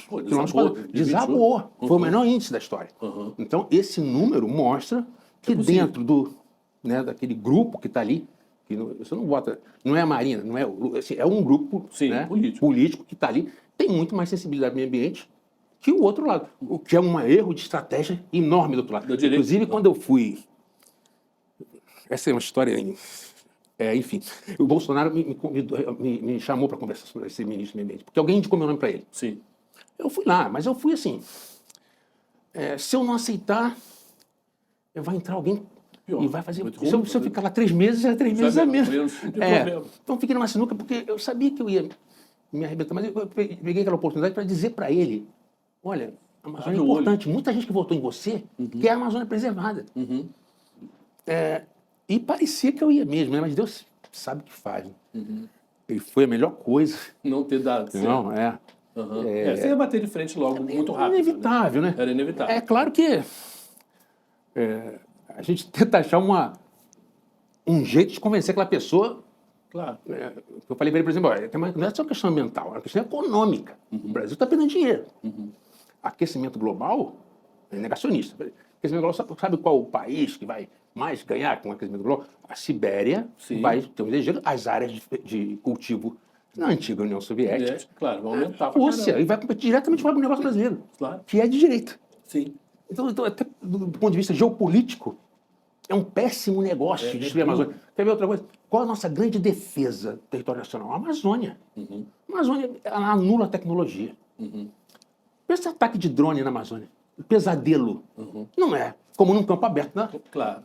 quilômetros quadrados. Desabou. Foi o menor índice da história. Então, esse número mostra que dentro daquele grupo que está ali, que você não bota, não é a Marina, não é, assim, é um grupo político que está ali, tem muito mais sensibilidade ao meio ambiente que o outro lado, o que é um erro de estratégia enorme do outro lado. Inclusive, quando eu fui... Essa é uma história... enfim, o Bolsonaro me chamou para conversar sobre esse ministro do meio ambiente, porque alguém indicou meu nome para ele. Sim. Eu fui lá, mas eu fui assim... se eu não aceitar, vai entrar alguém e vai fazer... Se eu ficar lá 3 meses, 3 meses é menos. Então, fiquei numa sinuca, porque eu sabia que eu ia me arrebentar, mas eu peguei aquela oportunidade para dizer para ele, olha, a Amazônia é importante, muita gente que votou em você quer a Amazônia preservada. E parecia que eu ia mesmo, né? Mas Deus sabe o que faz. Né? E foi a melhor coisa. Não ter dado certo. Não, você ia bater de frente logo, muito rápido. Inevitável, né? Era inevitável. É claro que a gente tenta achar um jeito de convencer aquela pessoa. Claro. Eu falei para ele, por exemplo, não é só uma questão ambiental, é uma questão econômica. O Brasil está perdendo dinheiro. Aquecimento global é negacionista. Aquecimento global, sabe qual o país que vai mais ganhar com o aquecimento global? A Sibéria vai ter um exagero, as áreas de cultivo na antiga União Soviética. Claro, vai aumentar. A Rússia, e vai competir diretamente com o negócio brasileiro, que é de direita. Sim. Então, até do ponto de vista geopolítico, é um péssimo negócio destruir a Amazônia. Quer ver outra coisa? Qual a nossa grande defesa territorial nacional? A Amazônia. A Amazônia ela anula a tecnologia. Esse ataque de drone na Amazônia, pesadelo, não é como num campo aberto, né? Claro.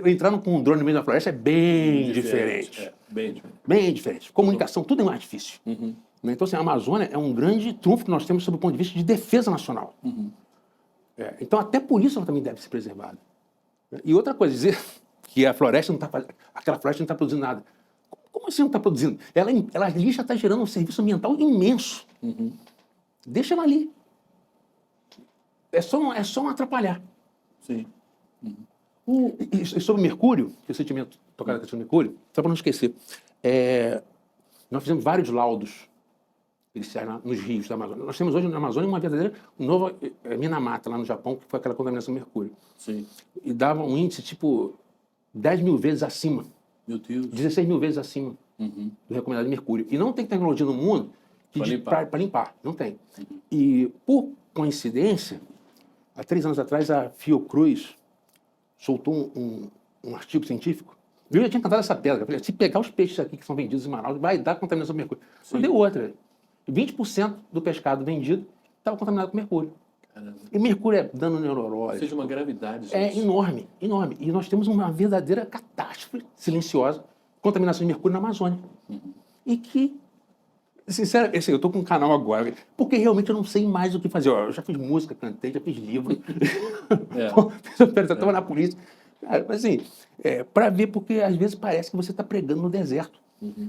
Entrando com um drone no meio da floresta é bem diferente. Bem diferente. Comunicação, tudo é mais difícil. Então, assim, a Amazônia é um grande trunfo que nós temos sob o ponto de vista de defesa nacional. Então, até por isso ela também deve ser preservada. E outra coisa, dizer que a floresta não está fazendo, aquela floresta não está produzindo nada. Como assim não está produzindo? Ela ali já está gerando um serviço ambiental imenso. Deixa ela ali. É só não atrapalhar. Sim. E sobre Mercúrio, que você tinha tocado a questão do Mercúrio, só para não esquecer, nós fizemos vários laudos iniciais nos rios da Amazônia. Nós temos hoje na Amazônia uma verdadeira nova Minamata, lá no Japão, que foi aquela contaminação do mercúrio. Sim. E dava um índice tipo 10 mil vezes acima. Meu Deus. 16 mil vezes acima do recomendado de mercúrio. E não tem tecnologia no mundo para limpar. Não tem. E, por coincidência, há 3 anos atrás, a Fiocruz soltou um artigo científico. Eu já tinha cantado essa pedra. Eu falei, se pegar os peixes aqui que são vendidos em Manaus, vai dar contaminação de mercúrio. Mas deu outra. 20% do pescado vendido estava contaminado com mercúrio. Caramba. E mercúrio é dano neurológico. Ou seja, uma gravidade, gente. É enorme, enorme. E nós temos uma verdadeira catástrofe silenciosa, contaminação de mercúrio na Amazônia. E que, sinceramente, assim, eu estou com um canal agora, porque realmente eu não sei mais o que fazer. Eu já fiz música, cantei, já fiz livro. Estava na polícia. Cara, mas assim, para ver, porque às vezes parece que você está pregando no deserto.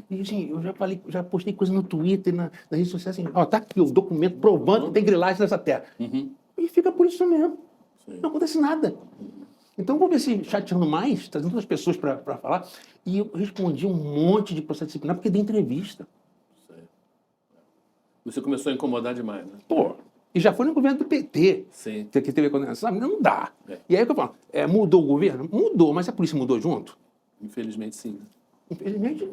E assim, eu já postei coisa no Twitter, nas redes sociais, assim, tá aqui o documento provando que tem grilagem nessa terra. E fica por isso mesmo. Não acontece nada. Então, vou ver se chateando mais, trazendo outras pessoas para falar. E eu respondi um monte de processo disciplinar porque dei entrevista. Você começou a incomodar demais, né? Pô, e já foi no governo do PT. Sim. Que teve condenação. Não dá. E aí que eu falo, mudou o governo? Mudou, mas a polícia mudou junto? Infelizmente, sim. Infelizmente,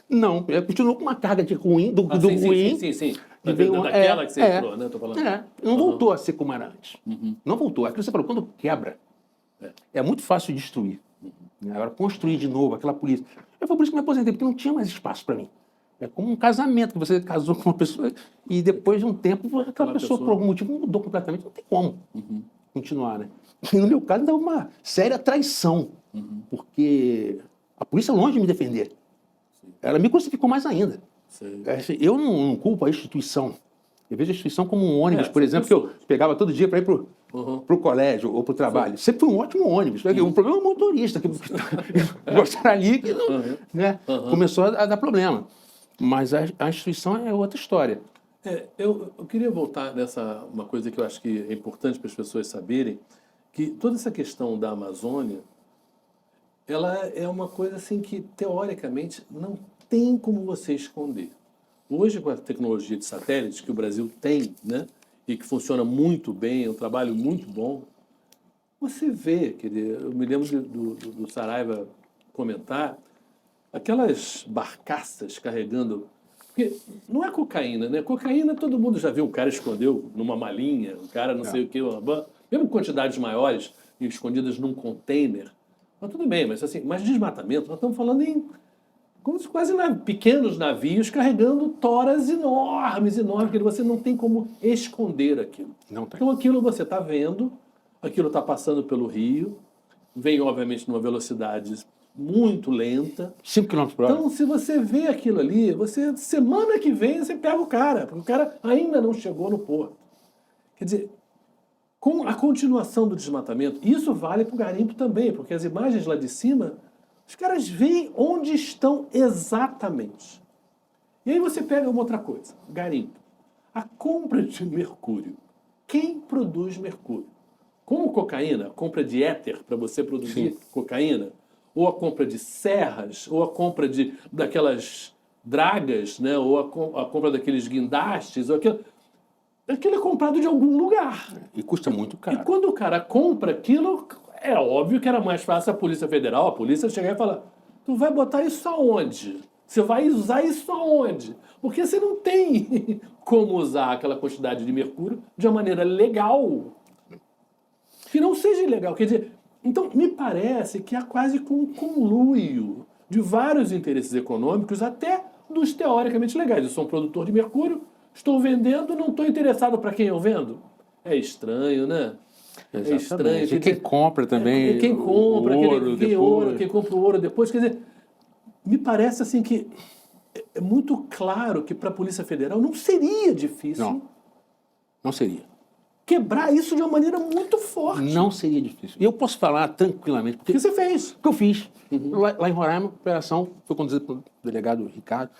não. Continuou com uma carga de ruim, do ruim. Sim. Daquela que você entrou, né? Tô falando. Não voltou a ser como era antes. Não voltou. Aquilo que você falou, quando quebra, é muito fácil destruir. Agora, construir de novo aquela polícia. Foi por isso que me aposentei, porque não tinha mais espaço para mim. É como um casamento, que você casou com uma pessoa e depois de um tempo, aquela pessoa, por algum motivo, mudou completamente. Não tem como continuar, né? E no meu caso, dá uma séria traição, porque a polícia, longe de me defender, ela me crucificou mais ainda. Eu não culpo a instituição. Eu vejo a instituição como um ônibus, por exemplo, que eu pegava todo dia para ir para o colégio ou para o trabalho. Sempre foi um ótimo ônibus. O problema é o motorista, que mostrar ali que começou a dar problema. Mas a instituição é outra história. Eu queria voltar nessa uma coisa que eu acho que é importante para as pessoas saberem, que toda essa questão da Amazônia, ela é uma coisa assim que, teoricamente, não tem como você esconder. Hoje, com a tecnologia de satélites que o Brasil tem, né, e que funciona muito bem, é um trabalho muito bom, você vê, quer dizer, eu me lembro do Saraiva comentar, aquelas barcaças carregando... Porque não é cocaína, né? Cocaína todo mundo já viu, o cara escondeu numa malinha, o cara não sei o quê, mesmo quantidades maiores e escondidas num container. Mas tudo bem, mas assim, mas desmatamento, nós estamos falando em como se quase pequenos navios carregando toras enormes, que você não tem como esconder aquilo. Não tem. Então aquilo você está vendo, aquilo está passando pelo rio, vem obviamente numa velocidade muito lenta. 5 km por hora. Então, se você vê aquilo ali, você semana que vem você pega o cara, porque o cara ainda não chegou no porto. Quer dizer, com a continuação do desmatamento, isso vale para o garimpo também, porque as imagens lá de cima, os caras veem onde estão exatamente. E aí você pega uma outra coisa, garimpo. A compra de mercúrio. Quem produz mercúrio? Como cocaína, a compra de éter para você produzir cocaína, ou a compra de serras, ou a compra daquelas dragas, né? Ou a compra daqueles guindastes, ou aquilo é comprado de algum lugar. E custa muito caro. E quando o cara compra aquilo, é óbvio que era mais fácil a Polícia Federal, a polícia chegar e falar: tu vai botar isso aonde? Você vai usar isso aonde? Porque você não tem como usar aquela quantidade de mercúrio de uma maneira legal. Que não seja ilegal. Quer dizer, então me parece que há quase um conluio de vários interesses econômicos, até dos teoricamente legais. Eu sou um produtor de mercúrio, estou vendendo, não estou interessado para quem eu vendo. É estranho, né? Exatamente. É estranho. E quem compra também. Quem compra, quem compra o ouro depois. Quer dizer, me parece assim que é muito claro que para a Polícia Federal não seria difícil Não seria. quebrar isso de uma maneira muito forte. Não seria difícil. E eu posso falar tranquilamente, O porque que você fez? o que eu fiz. Lá em Roraima, a operação foi conduzida pelo delegado Ricardo,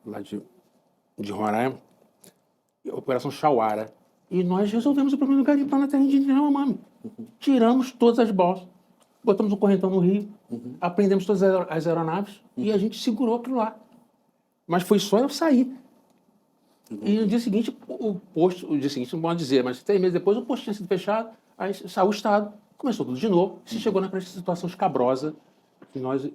lá de Roraima, a Operação Chauara. E nós resolvemos o problema do garimpo lá na terra indígena Yanomami. Tiramos todas as balsas, botamos um correntão no rio, apreendemos todas as aeronaves e a gente segurou aquilo lá. Mas foi só eu sair. E no dia seguinte, o dia seguinte, não pode dizer, mas 3 meses depois, o posto tinha sido fechado, aí saiu o Estado, começou tudo de novo, e se chegou naquela situação escabrosa que nós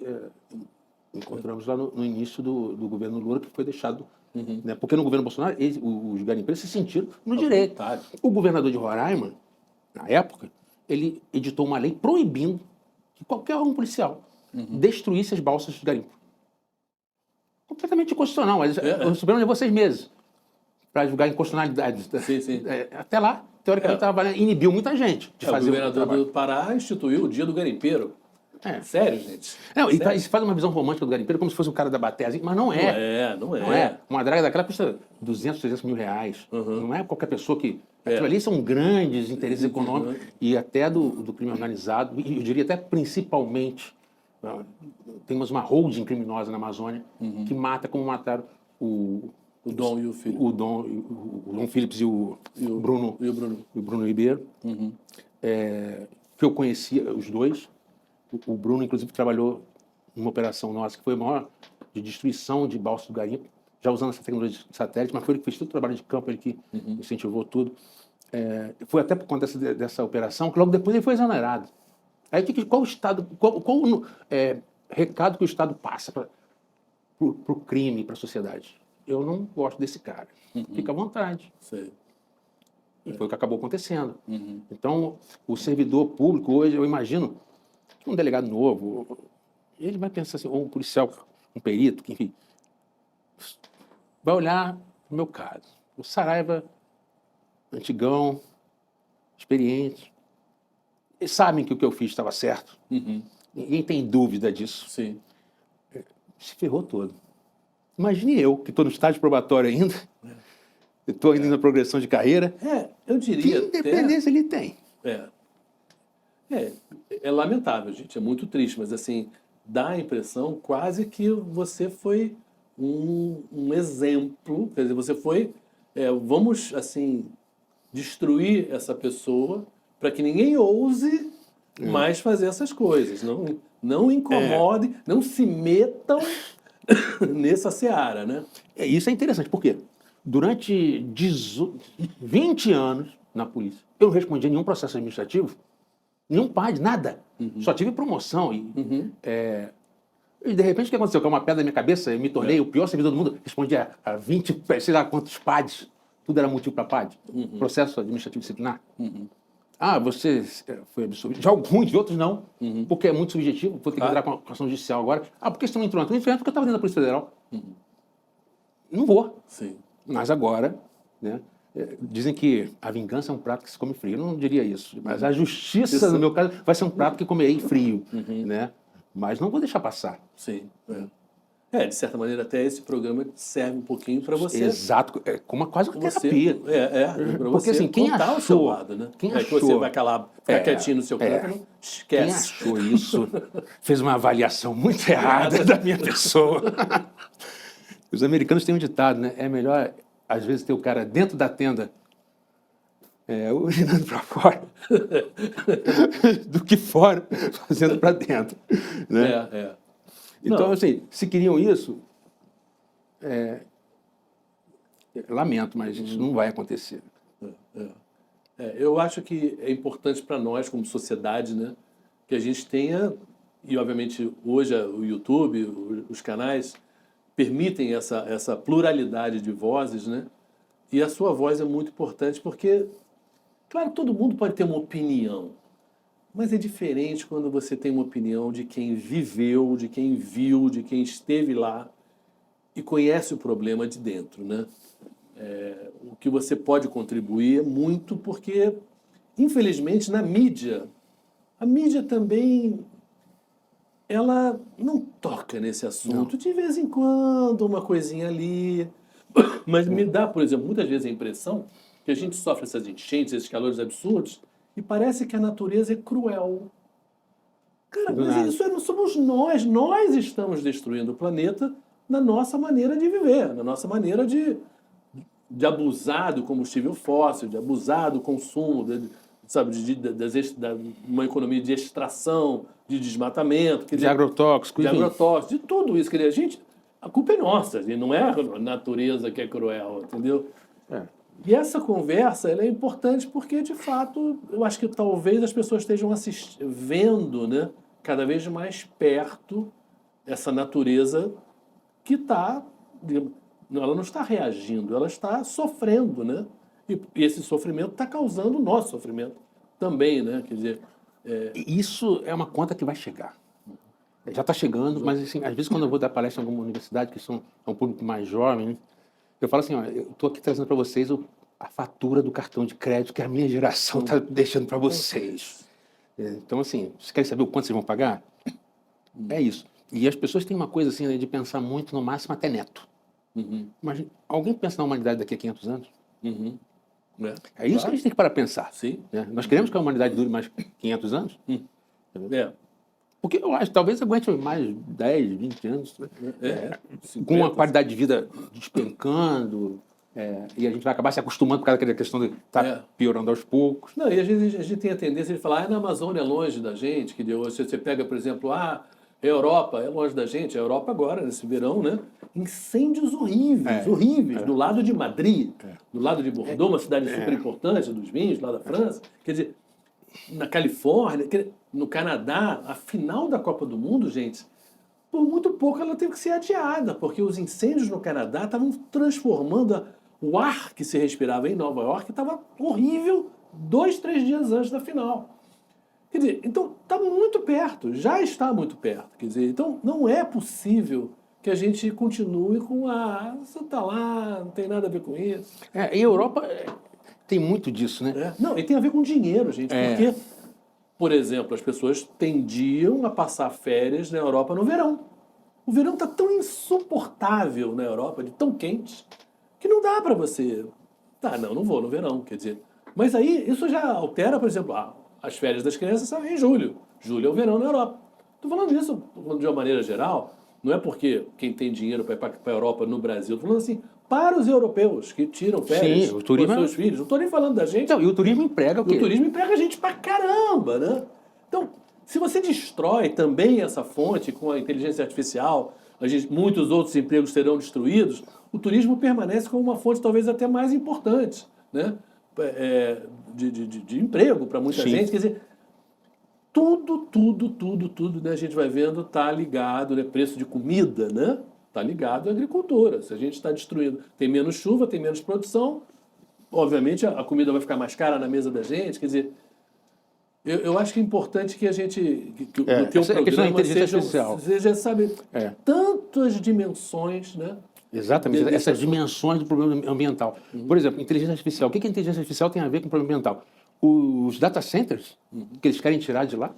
encontramos lá no início do governo Lula, que foi deixado, né? Porque no governo Bolsonaro, os garimpeiros se sentiram no direito. O governador de Roraima, na época, ele editou uma lei proibindo que qualquer órgão policial destruísse as balsas de garimpo. Completamente inconstitucional, mas o Supremo levou 6 meses para julgar a inconstitucionalidade. Sim. Até lá, teoricamente, estava valendo, inibiu muita gente de fazer o governador do Pará instituiu o Dia do Garimpeiro. Sério, gente? Não, e se faz uma visão romântica do garimpeiro como se fosse um cara da bateia, mas não é. Não é. Uma draga daquela custa 200, 300 mil reais. Não é qualquer pessoa que... Aquilo ali são grandes interesses econômicos e até do crime organizado, e eu diria até principalmente, temos uma holding criminosa na Amazônia que mata como mataram o Dom e o filho. O Dom Phillips e o Bruno Ribeiro. Que eu conhecia os dois. O Bruno, inclusive, trabalhou numa operação nossa que foi a maior de destruição de balsas do garimpo, já usando essa tecnologia de satélite, mas foi ele que fez todo o trabalho de campo, ele que incentivou tudo. Foi até por conta dessa operação que logo depois ele foi exonerado. Aí qual o Estado, qual recado que o Estado passa para o crime, para a sociedade? Eu não gosto desse cara. Fica à vontade. Sei. E foi o que acabou acontecendo. Então, o servidor público hoje, eu imagino, que um delegado novo, ele vai pensar assim, ou um policial, um perito, que, enfim, vai olhar no meu caso. O Saraiva, antigão, experiente, eles sabem que o que eu fiz estava certo. Ninguém tem dúvida disso. Sim. Se ferrou todo. Imagine eu, que estou no estágio probatório ainda, estou ainda na progressão de carreira. Eu diria. Que independência ele tem? É lamentável, gente, é muito triste, mas assim, dá a impressão quase que você foi um exemplo, quer dizer, você foi, vamos assim, destruir essa pessoa para que ninguém ouse mais fazer essas coisas, não incomodem, não se metam nessa seara, né? Isso é interessante, por quê? Durante 20 anos na polícia, eu não respondi a nenhum processo administrativo, nenhum PAD, nada. Só tive promoção. E de repente, o que aconteceu? Caiu uma pedra na minha cabeça, eu me tornei o pior servidor do mundo. Respondi a 20, sei lá quantos PADs. Tudo era motivo para PAD. Processo administrativo disciplinar. Você foi absolvido. De alguns, de outros não. Porque é muito subjetivo. Vou ter que entrar com a ação judicial agora. Por que você não entrou? Não entrou porque eu estava dentro da Polícia Federal. Não vou. Sim. Mas agora, né, dizem que a vingança é um prato que se come frio. Eu não diria isso. Mas a justiça, no meu caso, vai ser um prato que comerei frio. Né? Mas não vou deixar passar. Sim. De certa maneira, até esse programa serve um pouquinho para você. Exato. É como quase uma terapia. Para Porque você assim, quem contar achou, o seu lado, né? Quem que achou, você vai ficar quietinho no seu canto, não esquece. Quem achou isso fez uma avaliação muito errada da minha pessoa. Os americanos têm um ditado, né? É melhor, às vezes, ter o cara dentro da tenda urinando para fora do que fora fazendo para dentro. Né? Então, assim, se queriam isso, lamento, mas isso não vai acontecer. Eu acho que é importante para nós, como sociedade, né, que a gente tenha, e obviamente hoje o YouTube, os canais, permitem essa pluralidade de vozes, né? E a sua voz é muito importante porque, claro, todo mundo pode ter uma opinião, mas é diferente quando você tem uma opinião de quem viveu, de quem viu, de quem esteve lá e conhece o problema de dentro, né? O que você pode contribuir é muito porque, infelizmente, na mídia, a mídia também ela não toca nesse assunto. De vez em quando, uma coisinha ali. Mas me dá, por exemplo, muitas vezes a impressão que a gente sofre essas enchentes, esses calores absurdos, e parece que a natureza é cruel. Cara, mas isso não somos nós. Nós estamos destruindo o planeta na nossa maneira de viver, na nossa maneira de abusar do combustível fóssil, de abusar do consumo, uma economia de extração, de desmatamento. De agrotóxico. De tudo isso. Quer dizer, a culpa é nossa, não é a natureza que é cruel, entendeu? E essa conversa ela é importante porque, de fato, eu acho que talvez as pessoas estejam vendo, né, cada vez mais perto essa natureza que está... Ela não está reagindo, ela está sofrendo, né? E esse sofrimento está causando o nosso sofrimento também, né? Quer dizer... Isso é uma conta que vai chegar. Já está chegando, mas assim, às vezes quando eu vou dar palestra em alguma universidade, que é um público mais jovem, eu falo assim, eu estou aqui trazendo para vocês a fatura do cartão de crédito que a minha geração está deixando para vocês. Então, assim, vocês querem saber o quanto vocês vão pagar? É isso. E as pessoas têm uma coisa assim, né, de pensar muito, no máximo, até neto. Mas alguém pensa na humanidade daqui a 500 anos? É isso que a gente tem que parar para pensar. Sim. Né? Nós queremos que a humanidade dure mais 500 anos? Porque eu acho, talvez aguente mais 10, 20 anos, né? 50, com uma qualidade de vida despencando, e a gente vai acabar se acostumando por causa daquela questão de estar piorando aos poucos. Não, e a gente tem a tendência de falar, na Amazônia é longe da gente, que você pega, por exemplo, a Europa é longe da gente, a Europa agora, nesse verão, né? Incêndios horríveis, do lado de Madrid, do lado de Bordeaux, uma cidade super importante dos vinhos, lá da França, quer dizer, na Califórnia, no Canadá, a final da Copa do Mundo, gente, por muito pouco ela teve que ser adiada, porque os incêndios no Canadá estavam transformando o ar que se respirava em Nova York, estava horrível 2, 3 dias antes da final. Quer dizer, então está muito perto, já está muito perto. Quer dizer, então não é possível que a gente continue com você está lá, não tem nada a ver com isso. E a Europa tem muito disso, né? Não, e tem a ver com dinheiro, gente, porque, por exemplo, as pessoas tendiam a passar férias na Europa no verão. O verão está tão insuportável na Europa, de tão quente, que não dá para você... não vou no verão, quer dizer... Mas aí, isso já altera, por exemplo, as férias das crianças são em julho. Julho é o verão na Europa. Estou falando isso de uma maneira geral, não é porque quem tem dinheiro para ir para a Europa no Brasil, estou falando assim, para os europeus que tiram férias com seus filhos. Não estou nem falando da gente. Então, e o turismo emprega o quê? O turismo emprega a gente pra caramba, né? Então, se você destrói também essa fonte com a inteligência artificial, muitos outros empregos serão destruídos, o turismo permanece como uma fonte talvez até mais importante, né? De emprego para muita Sim. gente. Quer dizer, tudo, né, a gente vai vendo está ligado, né, preço de comida, né, está ligado à agricultura. Se a gente está destruindo, tem menos chuva, tem menos produção, obviamente a comida vai ficar mais cara na mesa da gente. Quer dizer, eu acho que é importante que a gente, que o teu programa seja, sabe, tantas dimensões, né? Exatamente, essas dimensões do problema ambiental. Por exemplo, inteligência artificial. O que a inteligência artificial tem a ver com o problema ambiental? Os data centers, que eles querem tirar de lá,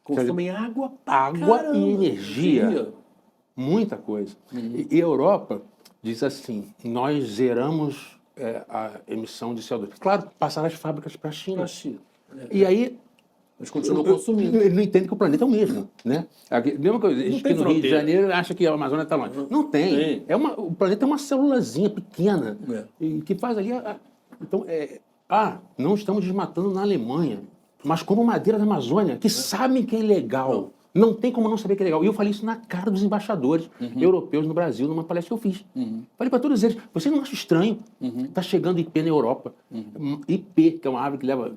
consomem água e energia. Muita coisa. E a Europa diz assim, nós zeramos a emissão de CO2. Claro, passaram as fábricas para a China. E aí... Mas continuam consumindo. Ele não entende que o planeta é o mesmo, né? Mesma coisa, a gente que no Rio de Janeiro acha que a Amazônia está longe. Não tem. O planeta é uma célulazinha pequena e que faz ali... Então, não estamos desmatando na Alemanha, mas como madeira da Amazônia, que sabem que é ilegal. Não tem como não saber que é legal. E eu falei isso na cara dos embaixadores europeus no Brasil, numa palestra que eu fiz. Falei para todos eles, vocês não acham estranho? Está chegando IP na Europa. IP, que é uma árvore que leva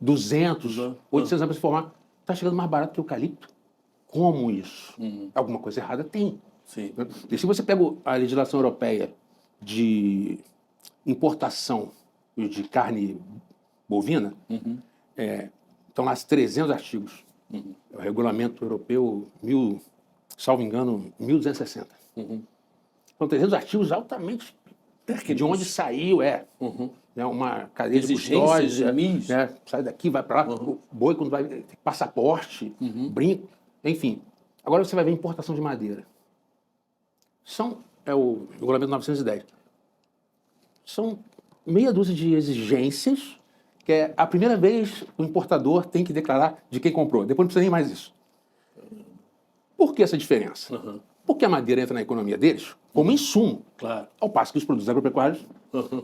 200, 800 anos para se formar. Está chegando mais barato que o eucalipto. Como isso? Alguma coisa errada tem. Sim. E se você pega a legislação europeia de importação de carne bovina, estão lá 300 artigos. É o regulamento europeu, salvo engano, 1260. São 300 artigos altamente técnicos. De onde saiu, né, uma cadeia de custódia, né, sai daqui, vai para lá, o boi quando vai, tem passaporte, brinco, enfim. Agora você vai ver importação de madeira. É o regulamento 910. São meia dúzia de exigências que é a primeira vez o importador tem que declarar de quem comprou. Depois não precisa nem mais isso. Por que essa diferença? Porque a madeira entra na economia deles como insumo. Claro. Ao passo que os produtos agropecuários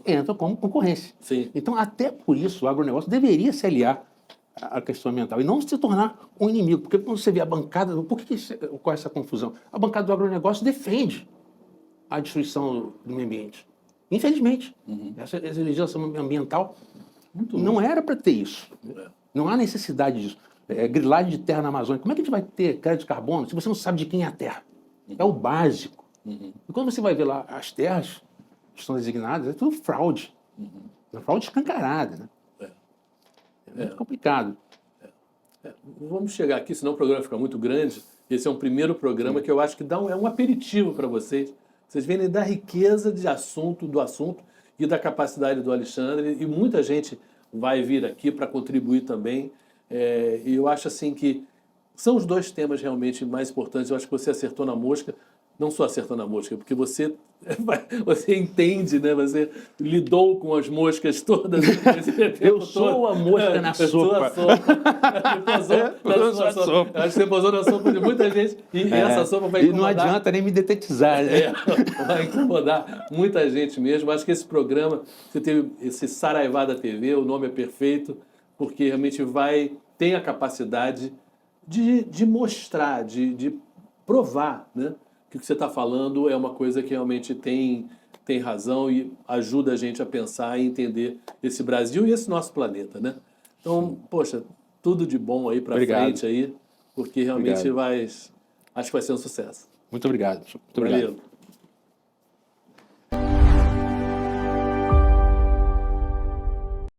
entram como concorrência. Sim. Então, até por isso, o agronegócio deveria se aliar à questão ambiental e não se tornar um inimigo. Porque quando você vê a bancada... Por que ocorre essa confusão? A bancada do agronegócio defende a destruição do meio ambiente. Infelizmente. Essa legislação ambiental não era para ter isso. Não há necessidade disso. Grilagem de terra na Amazônia. Como é que a gente vai ter crédito de carbono se você não sabe de quem é a terra? É o básico. E quando você vai ver lá as terras que estão designadas, é tudo fraude. É fraude escancarada. Né? É muito complicado. Vamos chegar aqui, senão o programa fica muito grande. Esse é um primeiro programa que eu acho que é um aperitivo para vocês. Vocês verem da riqueza do assunto e da capacidade do Alexandre, e muita gente vai vir aqui para contribuir também. E eu acho assim que são os dois temas realmente mais importantes. Eu acho que você acertou na mosca. Não só acertou na mosca, porque você entende, né? Você lidou com as moscas todas. Eu sou a mosca na sopa. Acho que você posou na sopa de muita gente. E essa sopa vai incomodar. E não adianta nem me detetizar, né? Vai incomodar muita gente mesmo. Acho que esse programa, você teve esse Saraivada TV, o nome é perfeito, porque realmente tem a capacidade de mostrar, de provar, né? Que o que você está falando é uma coisa que realmente tem razão e ajuda a gente a pensar e entender esse Brasil e esse nosso planeta, né? Então, poxa, tudo de bom aí para frente aí, porque realmente acho que vai ser um sucesso. Muito obrigado. Muito obrigado. Valeu.